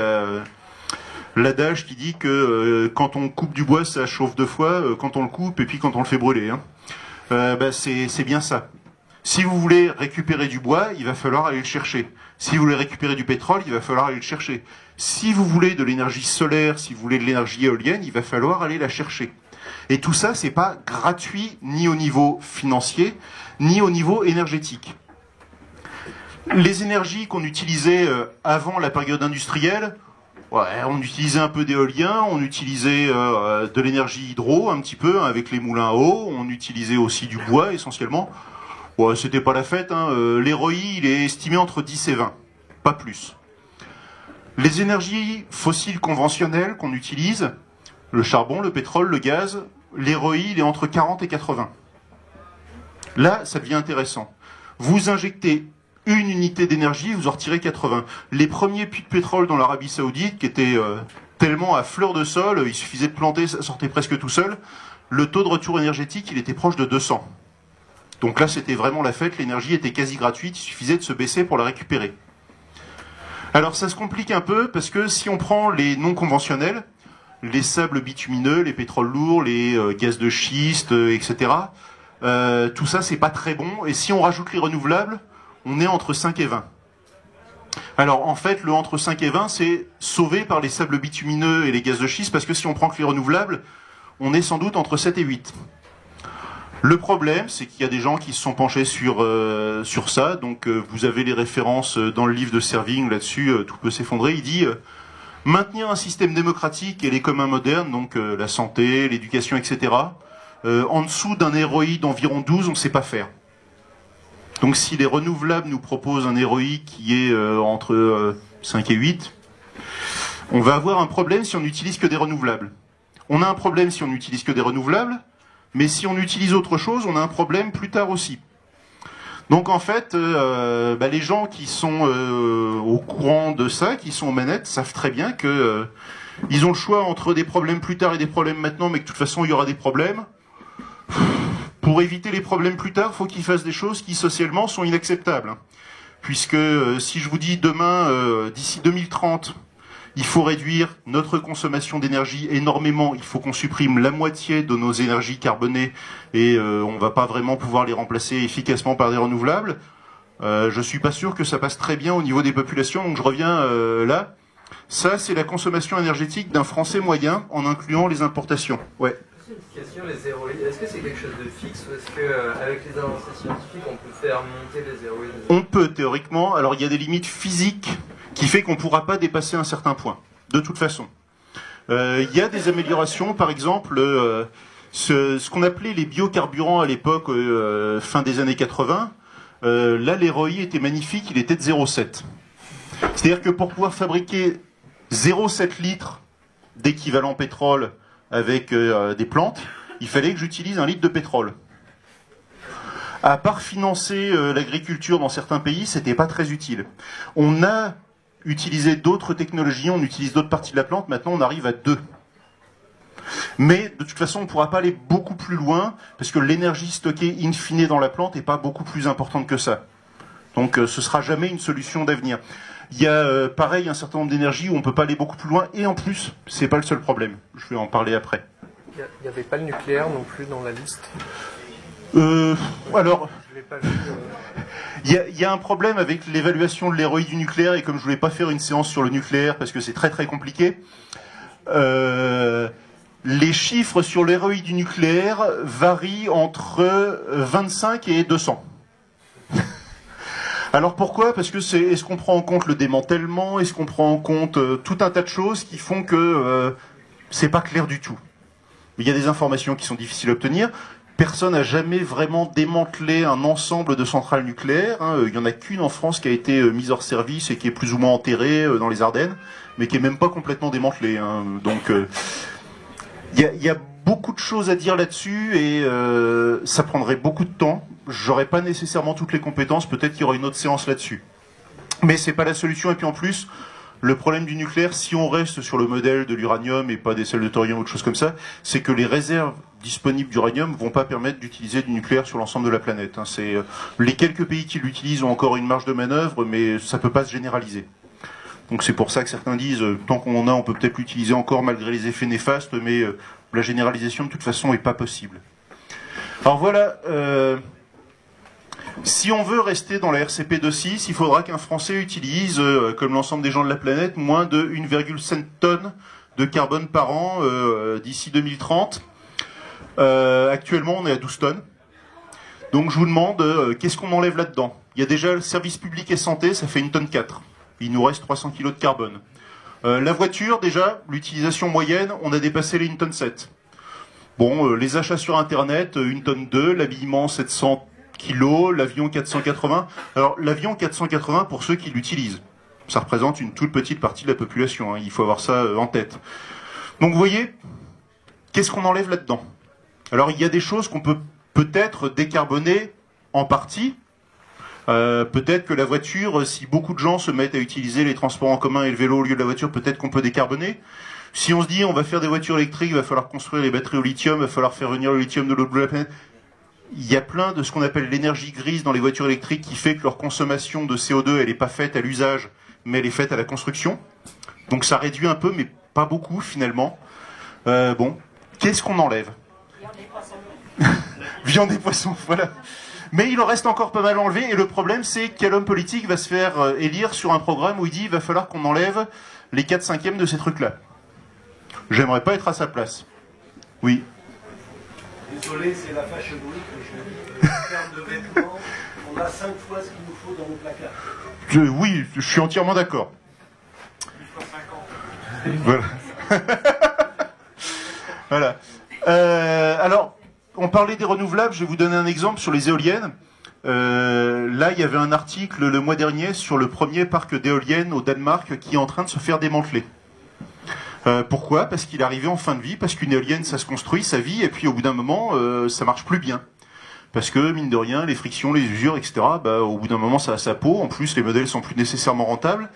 l'adage qui dit que quand on coupe du bois, ça chauffe deux fois, quand on le coupe et puis quand on le fait brûler. Hein. C'est bien ça. Si vous voulez récupérer du bois, il va falloir aller le chercher. Si vous voulez récupérer du pétrole, il va falloir aller le chercher. Si vous voulez de l'énergie solaire, si vous voulez de l'énergie éolienne, il va falloir aller la chercher. Et tout ça, c'est pas gratuit ni au niveau financier, ni au niveau énergétique. Les énergies qu'on utilisait avant la période industrielle, on utilisait un peu d'éolien, on utilisait de l'énergie hydro un petit peu, hein, avec les moulins à eau, on utilisait aussi du bois essentiellement. C'était pas la fête, hein. L'ROI, il est estimé entre 10 et 20, pas plus. Les énergies fossiles conventionnelles qu'on utilise, le charbon, le pétrole, le gaz, l'ROI, il est entre 40 et 80. Là, ça devient intéressant. Vous injectez une unité d'énergie, vous en retirez 80. Les premiers puits de pétrole dans l'Arabie Saoudite, qui étaient tellement à fleur de sol, il suffisait de planter, ça sortait presque tout seul, le taux de retour énergétique, il était proche de 200. Donc là, c'était vraiment la fête, l'énergie était quasi gratuite, il suffisait de se baisser pour la récupérer. Alors ça se complique un peu, parce que si on prend les non conventionnels, les sables bitumineux, les pétroles lourds, les gaz de schiste, etc., tout ça, c'est pas très bon. Et si on rajoute les renouvelables, on est entre 5 et 20. Alors en fait, le entre 5 et 20, c'est sauvé par les sables bitumineux et les gaz de schiste, parce que si on prend que les renouvelables, on est sans doute entre 7 et 8. Le problème, c'est qu'il y a des gens qui se sont penchés sur ça. Donc vous avez les références dans le livre de Serving, là-dessus, tout peut s'effondrer. Il dit maintenir un système démocratique et les communs modernes, donc la santé, l'éducation, etc., en dessous d'un ROI d'environ 12, on ne sait pas faire. Donc si les renouvelables nous proposent un ROI qui est entre 5 et 8, on va avoir un problème si on n'utilise que des renouvelables. On a un problème si on n'utilise que des renouvelables, mais si on utilise autre chose, on a un problème plus tard aussi. Donc en fait, les gens qui sont au courant de ça, qui sont aux manettes, savent très bien que ils ont le choix entre des problèmes plus tard et des problèmes maintenant, mais que de toute façon il y aura des problèmes. Pour éviter les problèmes plus tard, il faut qu'ils fassent des choses qui socialement sont inacceptables. Puisque si je vous dis demain, d'ici 2030, il faut réduire notre consommation d'énergie énormément, il faut qu'on supprime la moitié de nos énergies carbonées et on va pas vraiment pouvoir les remplacer efficacement par des renouvelables, je suis pas sûr que ça passe très bien au niveau des populations, donc je reviens là. Ça, c'est la consommation énergétique d'un Français moyen en incluant les importations. Ouais. Une question, les zéroïdes, est-ce que c'est quelque chose de fixe ou est-ce qu'avec les avancées scientifiques, on peut faire monter les zéroïdes? On peut, théoriquement. Alors, il y a des limites physiques qui fait qu'on ne pourra pas dépasser un certain point, de toute façon. Il y a des améliorations, par exemple, ce qu'on appelait les biocarburants à l'époque, fin des années 80, là, les ROI étaient magnifiques, il était de 0,7. C'est-à-dire que pour pouvoir fabriquer 0,7 litres d'équivalent pétrole avec des plantes, il fallait que j'utilise 1 litre de pétrole. À part financer l'agriculture dans certains pays, c'était pas très utile. On a utilisé d'autres technologies, on utilise d'autres parties de la plante, maintenant on arrive à 2. Mais de toute façon, on ne pourra pas aller beaucoup plus loin, parce que l'énergie stockée in fine dans la plante n'est pas beaucoup plus importante que ça. Donc ce sera jamais une solution d'avenir. Il y a pareil un certain nombre d'énergies où on ne peut pas aller beaucoup plus loin, et en plus, c'est pas le seul problème. Je vais en parler après. Il n'y avait pas le nucléaire non plus dans la liste. Alors, je l'ai pas vu, il y a un problème avec l'évaluation de l'ROI du nucléaire, et comme je voulais pas faire une séance sur le nucléaire parce que c'est très très compliqué, les chiffres sur l'ROI du nucléaire varient entre 25 et 200. Alors pourquoi? Parce que est-ce qu'on prend en compte le démantèlement? Est-ce qu'on prend en compte tout un tas de choses qui font que c'est pas clair du tout? Il y a des informations qui sont difficiles à obtenir. Personne n'a jamais vraiment démantelé un ensemble de centrales nucléaires. Hein. Il n'y en a qu'une en France qui a été mise hors service et qui est plus ou moins enterrée dans les Ardennes, mais qui est même pas complètement démantelée. Hein. Donc il y a beaucoup de choses à dire là-dessus et ça prendrait beaucoup de temps. J'aurais pas nécessairement toutes les compétences, peut-être qu'il y aura une autre séance là-dessus. Mais c'est pas la solution, et puis en plus, le problème du nucléaire, si on reste sur le modèle de l'uranium et pas des sels de thorium ou autre chose comme ça, c'est que les réserves disponibles d'uranium vont pas permettre d'utiliser du nucléaire sur l'ensemble de la planète. Hein. Les quelques pays qui l'utilisent ont encore une marge de manœuvre, mais ça peut pas se généraliser. Donc c'est pour ça que certains disent, tant qu'on en a, on peut peut-être l'utiliser encore malgré les effets néfastes, mais la généralisation de toute façon est pas possible. Alors voilà, si on veut rester dans la RCP 2.6, il faudra qu'un Français utilise, comme l'ensemble des gens de la planète, moins de 1,5 tonnes de carbone par an d'ici 2030. Actuellement, on est à 12 tonnes. Donc je vous demande, qu'est-ce qu'on enlève là-dedans? Il y a déjà le service public et santé, ça fait 1,4 tonne. Il nous reste 300 kg de carbone. La voiture, déjà, l'utilisation moyenne, on a dépassé les 1,7 tonne. Bon, les achats sur Internet, 1,2 tonne, l'habillement 700 kg, l'avion 480. Alors l'avion 480, pour ceux qui l'utilisent, ça représente une toute petite partie de la population, hein, il faut avoir ça en tête. Donc vous voyez, qu'est-ce qu'on enlève là-dedans? Alors il y a des choses qu'on peut peut-être décarboner en partie. Peut-être que la voiture, si beaucoup de gens se mettent à utiliser les transports en commun et le vélo au lieu de la voiture, peut-être qu'on peut décarboner. Si on se dit on va faire des voitures électriques, il va falloir construire les batteries au lithium, il va falloir faire venir le lithium de l'autre bout de la planète. Il y a plein de ce qu'on appelle l'énergie grise dans les voitures électriques qui fait que leur consommation de CO2, elle n'est pas faite à l'usage, mais elle est faite à la construction. Donc ça réduit un peu, mais pas beaucoup finalement. Bon, qu'est-ce qu'on enlève? Viande et poissons. Viande et poissons, voilà. Mais il en reste encore pas mal à enlever, et le problème c'est quel homme politique va se faire élire sur un programme où il dit il va falloir qu'on enlève les 4/5 de ces trucs-là. J'aimerais pas être à sa place. Oui. Désolé, c'est la Fashion Week, mais en termes de vêtements, on a 5 fois ce qu'il nous faut dans nos placards. Oui, je suis entièrement d'accord. 8 fois 50. Voilà. Voilà. Alors, on parlait des renouvelables, je vais vous donner un exemple sur les éoliennes. Là, il y avait un article le mois dernier sur le premier parc d'éoliennes au Danemark qui est en train de se faire démanteler. Pourquoi? Parce qu'il est arrivé en fin de vie, parce qu'une éolienne, ça se construit, ça vit, et puis au bout d'un moment, ça marche plus bien. Parce que, mine de rien, les frictions, les usures, etc., au bout d'un moment, ça a sa peau. En plus, les modèles sont plus nécessairement rentables.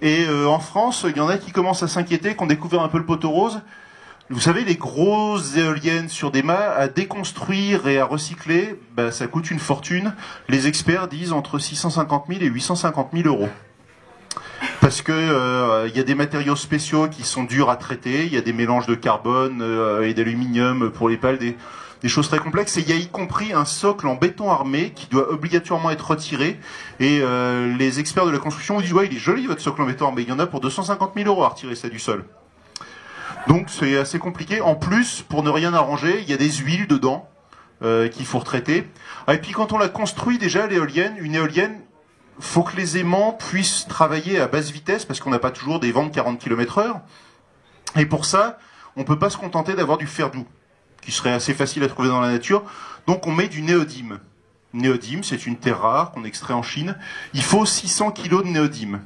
Et en France, il y en a qui commencent à s'inquiéter, qui ont découvert un peu le poteau rose. Vous savez, les grosses éoliennes sur des mâts, à déconstruire et à recycler, bah, ça coûte une fortune. Les experts disent entre 650 000 et 850 000 euros. Parce que y a des matériaux spéciaux qui sont durs à traiter, il y a des mélanges de carbone et d'aluminium pour les pales, des choses très complexes. Et il y a y compris un socle en béton armé qui doit obligatoirement être retiré. Et les experts de la construction disent « Ouais, il est joli votre socle en béton armé, il y en a pour 250 000 euros à retirer ça du sol. » Donc c'est assez compliqué. En plus, pour ne rien arranger, il y a des huiles dedans qu'il faut retraiter. Et puis quand on la construit déjà, l'éolienne, une éolienne, faut que les aimants puissent travailler à basse vitesse parce qu'on n'a pas toujours des vents de 40 km/h. Et pour ça, on ne peut pas se contenter d'avoir du fer doux, qui serait assez facile à trouver dans la nature. Donc on met du néodyme. Néodyme, c'est une terre rare qu'on extrait en Chine. Il faut 600 kg de néodyme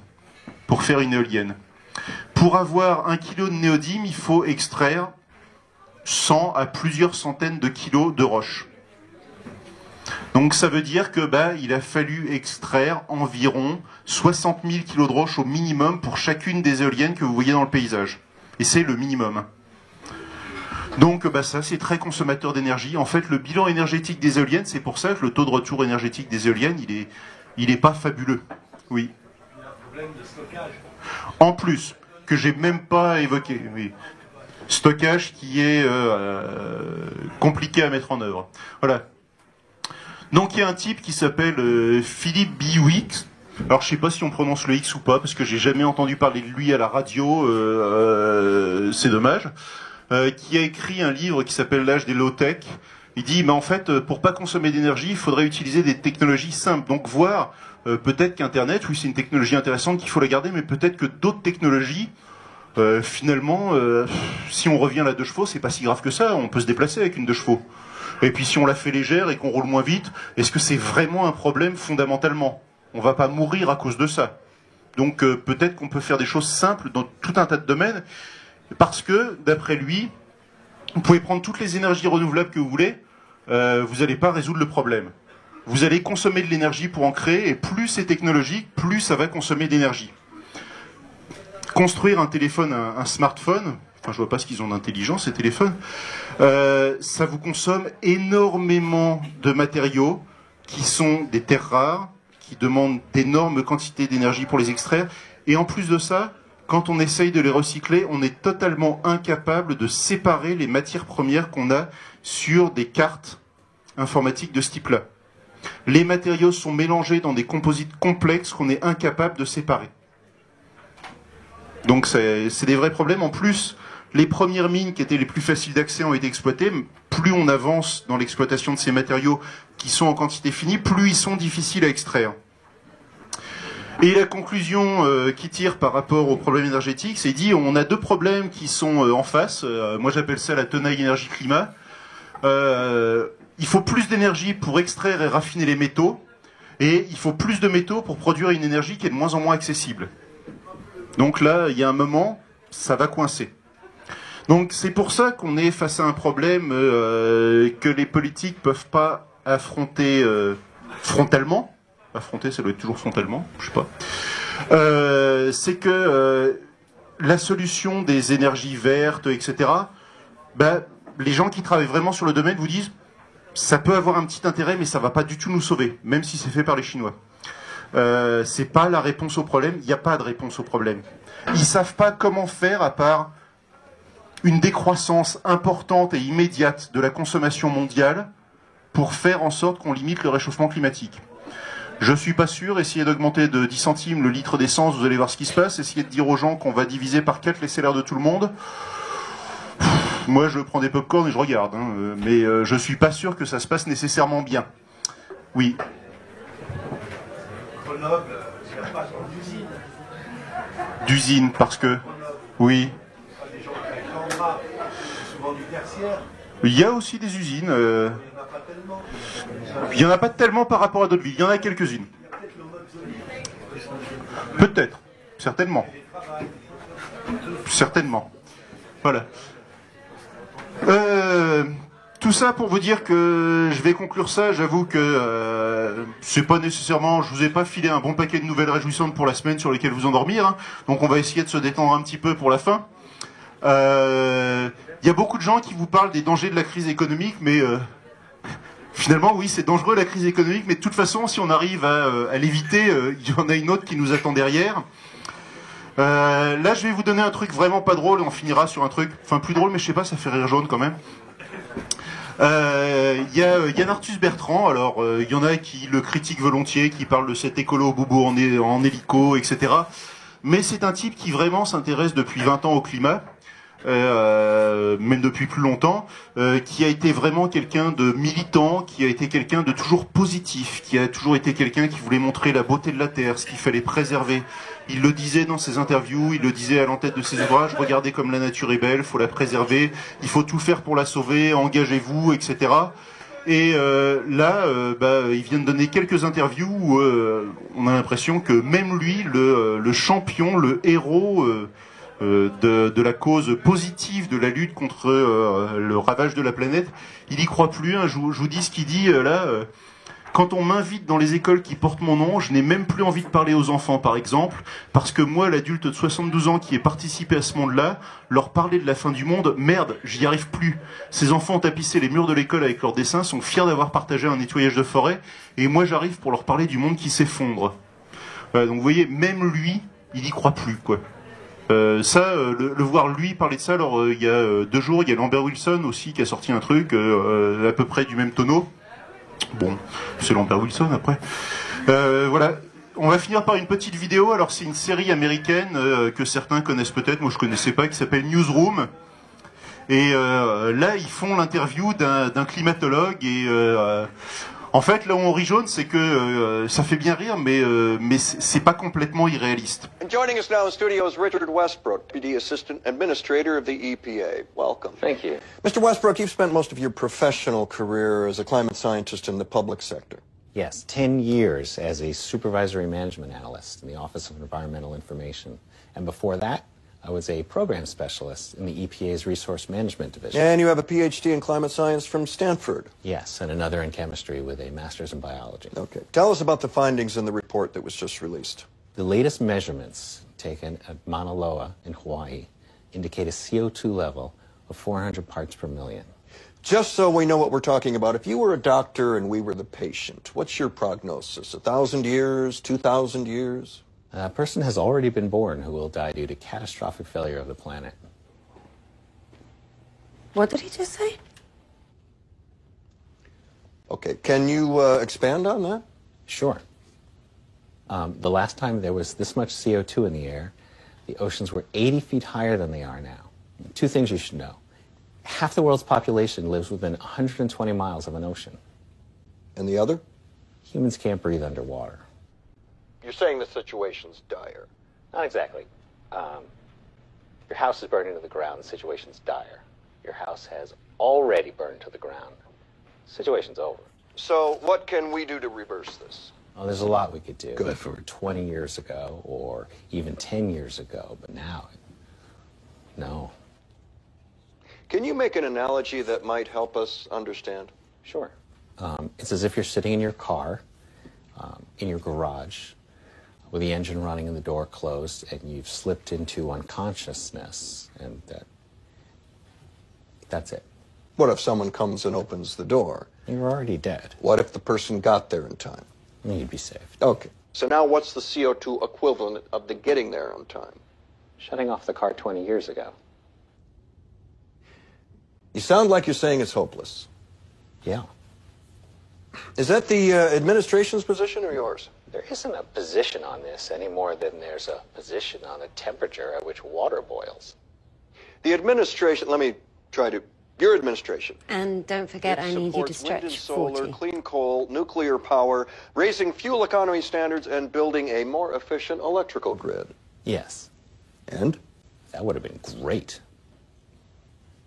pour faire une éolienne. Pour avoir 1 kg de néodyme, il faut extraire 100 à plusieurs centaines de kilos de roche. Donc ça veut dire que il a fallu extraire environ 60 000 kilos de roche au minimum pour chacune des éoliennes que vous voyez dans le paysage. Et c'est le minimum. Donc ça c'est très consommateur d'énergie. En fait le bilan énergétique des éoliennes, c'est pour ça que le taux de retour énergétique des éoliennes, il est pas fabuleux. Oui. Il y a un problème de stockage. En plus, que j'ai même pas évoqué. Oui. Stockage qui est compliqué à mettre en œuvre. Voilà. Donc il y a un type qui s'appelle Philippe Biouix. Alors je sais pas si on prononce le X ou pas, parce que j'ai jamais entendu parler de lui à la radio, c'est dommage. Qui a écrit un livre qui s'appelle L'âge des low-tech. Il dit, mais en fait, pour pas consommer d'énergie, il faudrait utiliser des technologies simples. Donc voir, peut-être qu'Internet, oui c'est une technologie intéressante qu'il faut la garder, mais peut-être que d'autres technologies, finalement, si on revient à la 2 chevaux, c'est pas si grave que ça, on peut se déplacer avec une 2 chevaux. Et puis si on la fait légère et qu'on roule moins vite, est-ce que c'est vraiment un problème fondamentalement? On va pas mourir à cause de ça. Donc peut-être qu'on peut faire des choses simples dans tout un tas de domaines, parce que, d'après lui, vous pouvez prendre toutes les énergies renouvelables que vous voulez, vous n'allez pas résoudre le problème. Vous allez consommer de l'énergie pour en créer, et plus c'est technologique, plus ça va consommer d'énergie. Construire un téléphone, un smartphone, enfin je vois pas ce qu'ils ont d'intelligent ces téléphones, ça vous consomme énormément de matériaux qui sont des terres rares, qui demandent d'énormes quantités d'énergie pour les extraire, et en plus de ça, quand on essaye de les recycler, on est totalement incapable de séparer les matières premières qu'on a sur des cartes informatiques de ce type-là. Les matériaux sont mélangés dans des composites complexes qu'on est incapable de séparer. Donc c'est des vrais problèmes. En plus, les premières mines qui étaient les plus faciles d'accès ont été exploitées. Plus on avance dans l'exploitation de ces matériaux qui sont en quantité finie, plus ils sont difficiles à extraire. Et la conclusion qui tire par rapport au problème énergétique, c'est dit on a 2 problèmes qui sont en face. Moi j'appelle ça la tenaille énergie-climat. Il faut plus d'énergie pour extraire et raffiner les métaux, et il faut plus de métaux pour produire une énergie qui est de moins en moins accessible. Donc là, il y a un moment, ça va coincer. Donc c'est pour ça qu'on est face à un problème que les politiques peuvent pas affronter frontalement. Affronter, ça doit être toujours frontalement, je sais pas. C'est que la solution des énergies vertes, etc., les gens qui travaillent vraiment sur le domaine vous disent ça peut avoir un petit intérêt, mais ça va pas du tout nous sauver, même si c'est fait par les Chinois. C'est pas la réponse au problème, il n'y a pas de réponse au problème. Ils savent pas comment faire à part une décroissance importante et immédiate de la consommation mondiale pour faire en sorte qu'on limite le réchauffement climatique. Je suis pas sûr, essayez d'augmenter de 10 centimes le litre d'essence, vous allez voir ce qui se passe, essayez de dire aux gens qu'on va diviser par 4 les salaires de tout le monde. Moi je prends des pop-corn et je regarde, mais je suis pas sûr que ça se passe nécessairement bien. Oui. Grenoble, il n'y a pas d'usine. D'usine, parce que... Oui. Des gens qui travaillent en bras, c'est souvent du tertiaire. Il y a aussi des usines. Il n'y en a pas tellement. Il n'y en a pas tellement par rapport à d'autres villes. Il y en a quelques-unes. Il y a peut-être le mode zone. Peut-être. Certainement. Certainement. Voilà. Tout ça pour vous dire que je vais conclure ça. J'avoue que c'est pas nécessairement... Je vous ai pas filé un bon paquet de nouvelles réjouissantes pour la semaine sur lesquelles vous endormir. Donc on va essayer de se détendre un petit peu pour la fin. Il y a beaucoup de gens qui vous parlent des dangers de la crise économique, mais finalement, oui, c'est dangereux la crise économique, mais de toute façon, si on arrive à l'éviter, il y en a une autre qui nous attend derrière. Là, je vais vous donner un truc vraiment pas drôle, et on finira sur un truc, enfin plus drôle, mais je sais pas, ça fait rire jaune quand même. Il y a Yann Arthus Bertrand, alors il y en a qui le critiquent volontiers, qui parlent de cet écolo bobo en hélico, etc. Mais c'est un type qui vraiment s'intéresse depuis 20 ans au climat, même depuis plus longtemps, qui a été vraiment quelqu'un de militant, qui a été quelqu'un de toujours positif, qui a toujours été quelqu'un qui voulait montrer la beauté de la Terre, ce qu'il fallait préserver. Il le disait dans ses interviews, il le disait à l'entête de ses ouvrages, regardez comme la nature est belle, faut la préserver, il faut tout faire pour la sauver, engagez-vous, etc. Et là, il vient de donner quelques interviews où on a l'impression que même lui, le champion, le héros de la cause positive de la lutte contre le ravage de la planète, il y croit plus. Hein. Je vous dis ce qu'il dit là. Quand on m'invite dans les écoles qui portent mon nom, je n'ai même plus envie de parler aux enfants, par exemple, parce que moi, l'adulte de 72 ans qui ai participé à ce monde-là, leur parler de la fin du monde, merde, j'y arrive plus. Ces enfants ont tapissé les murs de l'école avec leurs dessins, sont fiers d'avoir partagé un nettoyage de forêt, et moi j'arrive pour leur parler du monde qui s'effondre. Voilà, donc vous voyez, même lui, il y croit plus, quoi. Le voir lui parler de ça, alors il y a 2 jours, il y a Lambert Wilson aussi qui a sorti un truc à peu près du même tonneau. Bon, c'est Lambert Wilson après. Voilà, on va finir par une petite vidéo. Alors c'est une série américaine que certains connaissent peut-être, moi je connaissais pas, qui s'appelle Newsroom. Et là ils font l'interview d'un climatologue et en fait là où on rit jaune, c'est que ça fait bien rire, mais c'est pas complètement irréaliste. And joining us now in studio is Richard Westbrook, Deputy Assistant Administrator of the EPA. Welcome. Thank you. Mr. Westbrook, you've spent most of your professional career as a climate scientist in the public sector. Yes, 10 years as a supervisory management analyst in the Office of Environmental Information. And before that, I was a program specialist in the EPA's Resource Management Division. And you have a PhD in climate science from Stanford. Yes, and another in chemistry with a master's in biology. Okay. Tell us about the findings in the report that was just released. The latest measurements taken at Mauna Loa in Hawaii indicate a CO2 level of 400 parts per million. Just so we know what we're talking about, if you were a doctor and we were the patient, what's your prognosis? 1,000 years, 2,000 years? A person has already been born who will die due to catastrophic failure of the planet. What did he just say? Okay, can you expand on that? Sure. The last time there was this much CO2 in the air, the oceans were 80 feet higher than they are now. 2 things you should know. Half the world's population lives within 120 miles of an ocean. And the other? Humans can't breathe underwater. You're saying the situation's dire. Not exactly. Your house is burning to the ground, the situation's dire. Your house has already burned to the ground. The situation's over. So what can we do to reverse this? Oh, there's a lot we could do. Good. If it were 20 years ago or even 10 years ago, but now, no. Can you make an analogy that might help us understand? Sure. It's as if you're sitting in your car, in your garage, with the engine running and the door closed, and you've slipped into unconsciousness, and that's it. What if someone comes and opens the door? You're already dead. What if the person got there in time? You'd be saved. Okay. So now what's the CO2 equivalent of the getting there on time? Shutting off the car 20 years ago. You sound like you're saying it's hopeless. Yeah. Is that the administration's position or yours? There isn't a position on this any more than there's a position on the temperature at which water boils. The administration, your administration. And don't forget, I need you to supports wind and stretch solar, 40. clean coal, nuclear power, raising fuel economy standards, and building a more efficient electrical grid. Yes. And? That would have been great.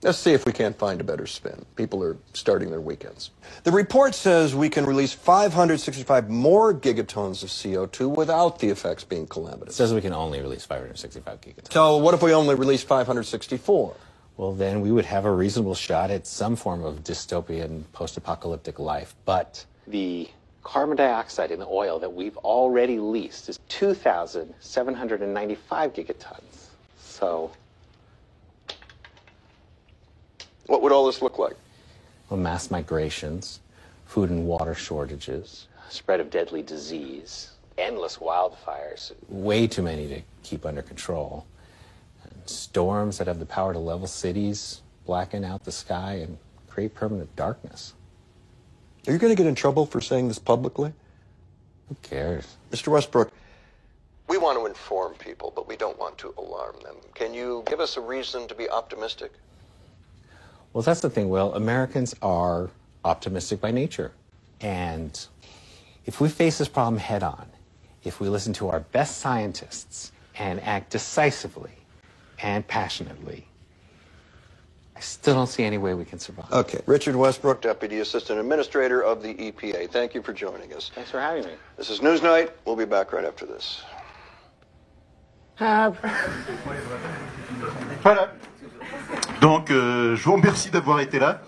Let's see if we can't find a better spin. People are starting their weekends. The report says we can release 565 more gigatons of CO2 without the effects being It calamitous. says we can only release 565 gigatons. So what if we only release 564? Well, then we would have a reasonable shot at some form of dystopian post-apocalyptic life. But the carbon dioxide in the oil that we've already leased is 2,795 gigatons. So What would all this look like? Well, mass migrations, food and water shortages, spread of deadly disease, endless wildfires, way too many to keep under control, and storms that have the power to level cities, blacken out the sky, and create permanent darkness. Are you going to get in trouble for saying this publicly? Who cares? Mr. Westbrook, we want to inform people, but we don't want to alarm them. Can you give us a reason to be optimistic? Well, that's the thing, Will. Americans are optimistic by nature. And if we face this problem head on, if we listen to our best scientists and act decisively and passionately, I still don't see any way we can survive. Okay. Richard Westbrook, Deputy Assistant Administrator of the EPA. Thank you for joining us. Thanks for having me. This is Newsnight. We'll be back right after this. Voilà. Donc, je vous remercie d'avoir été là.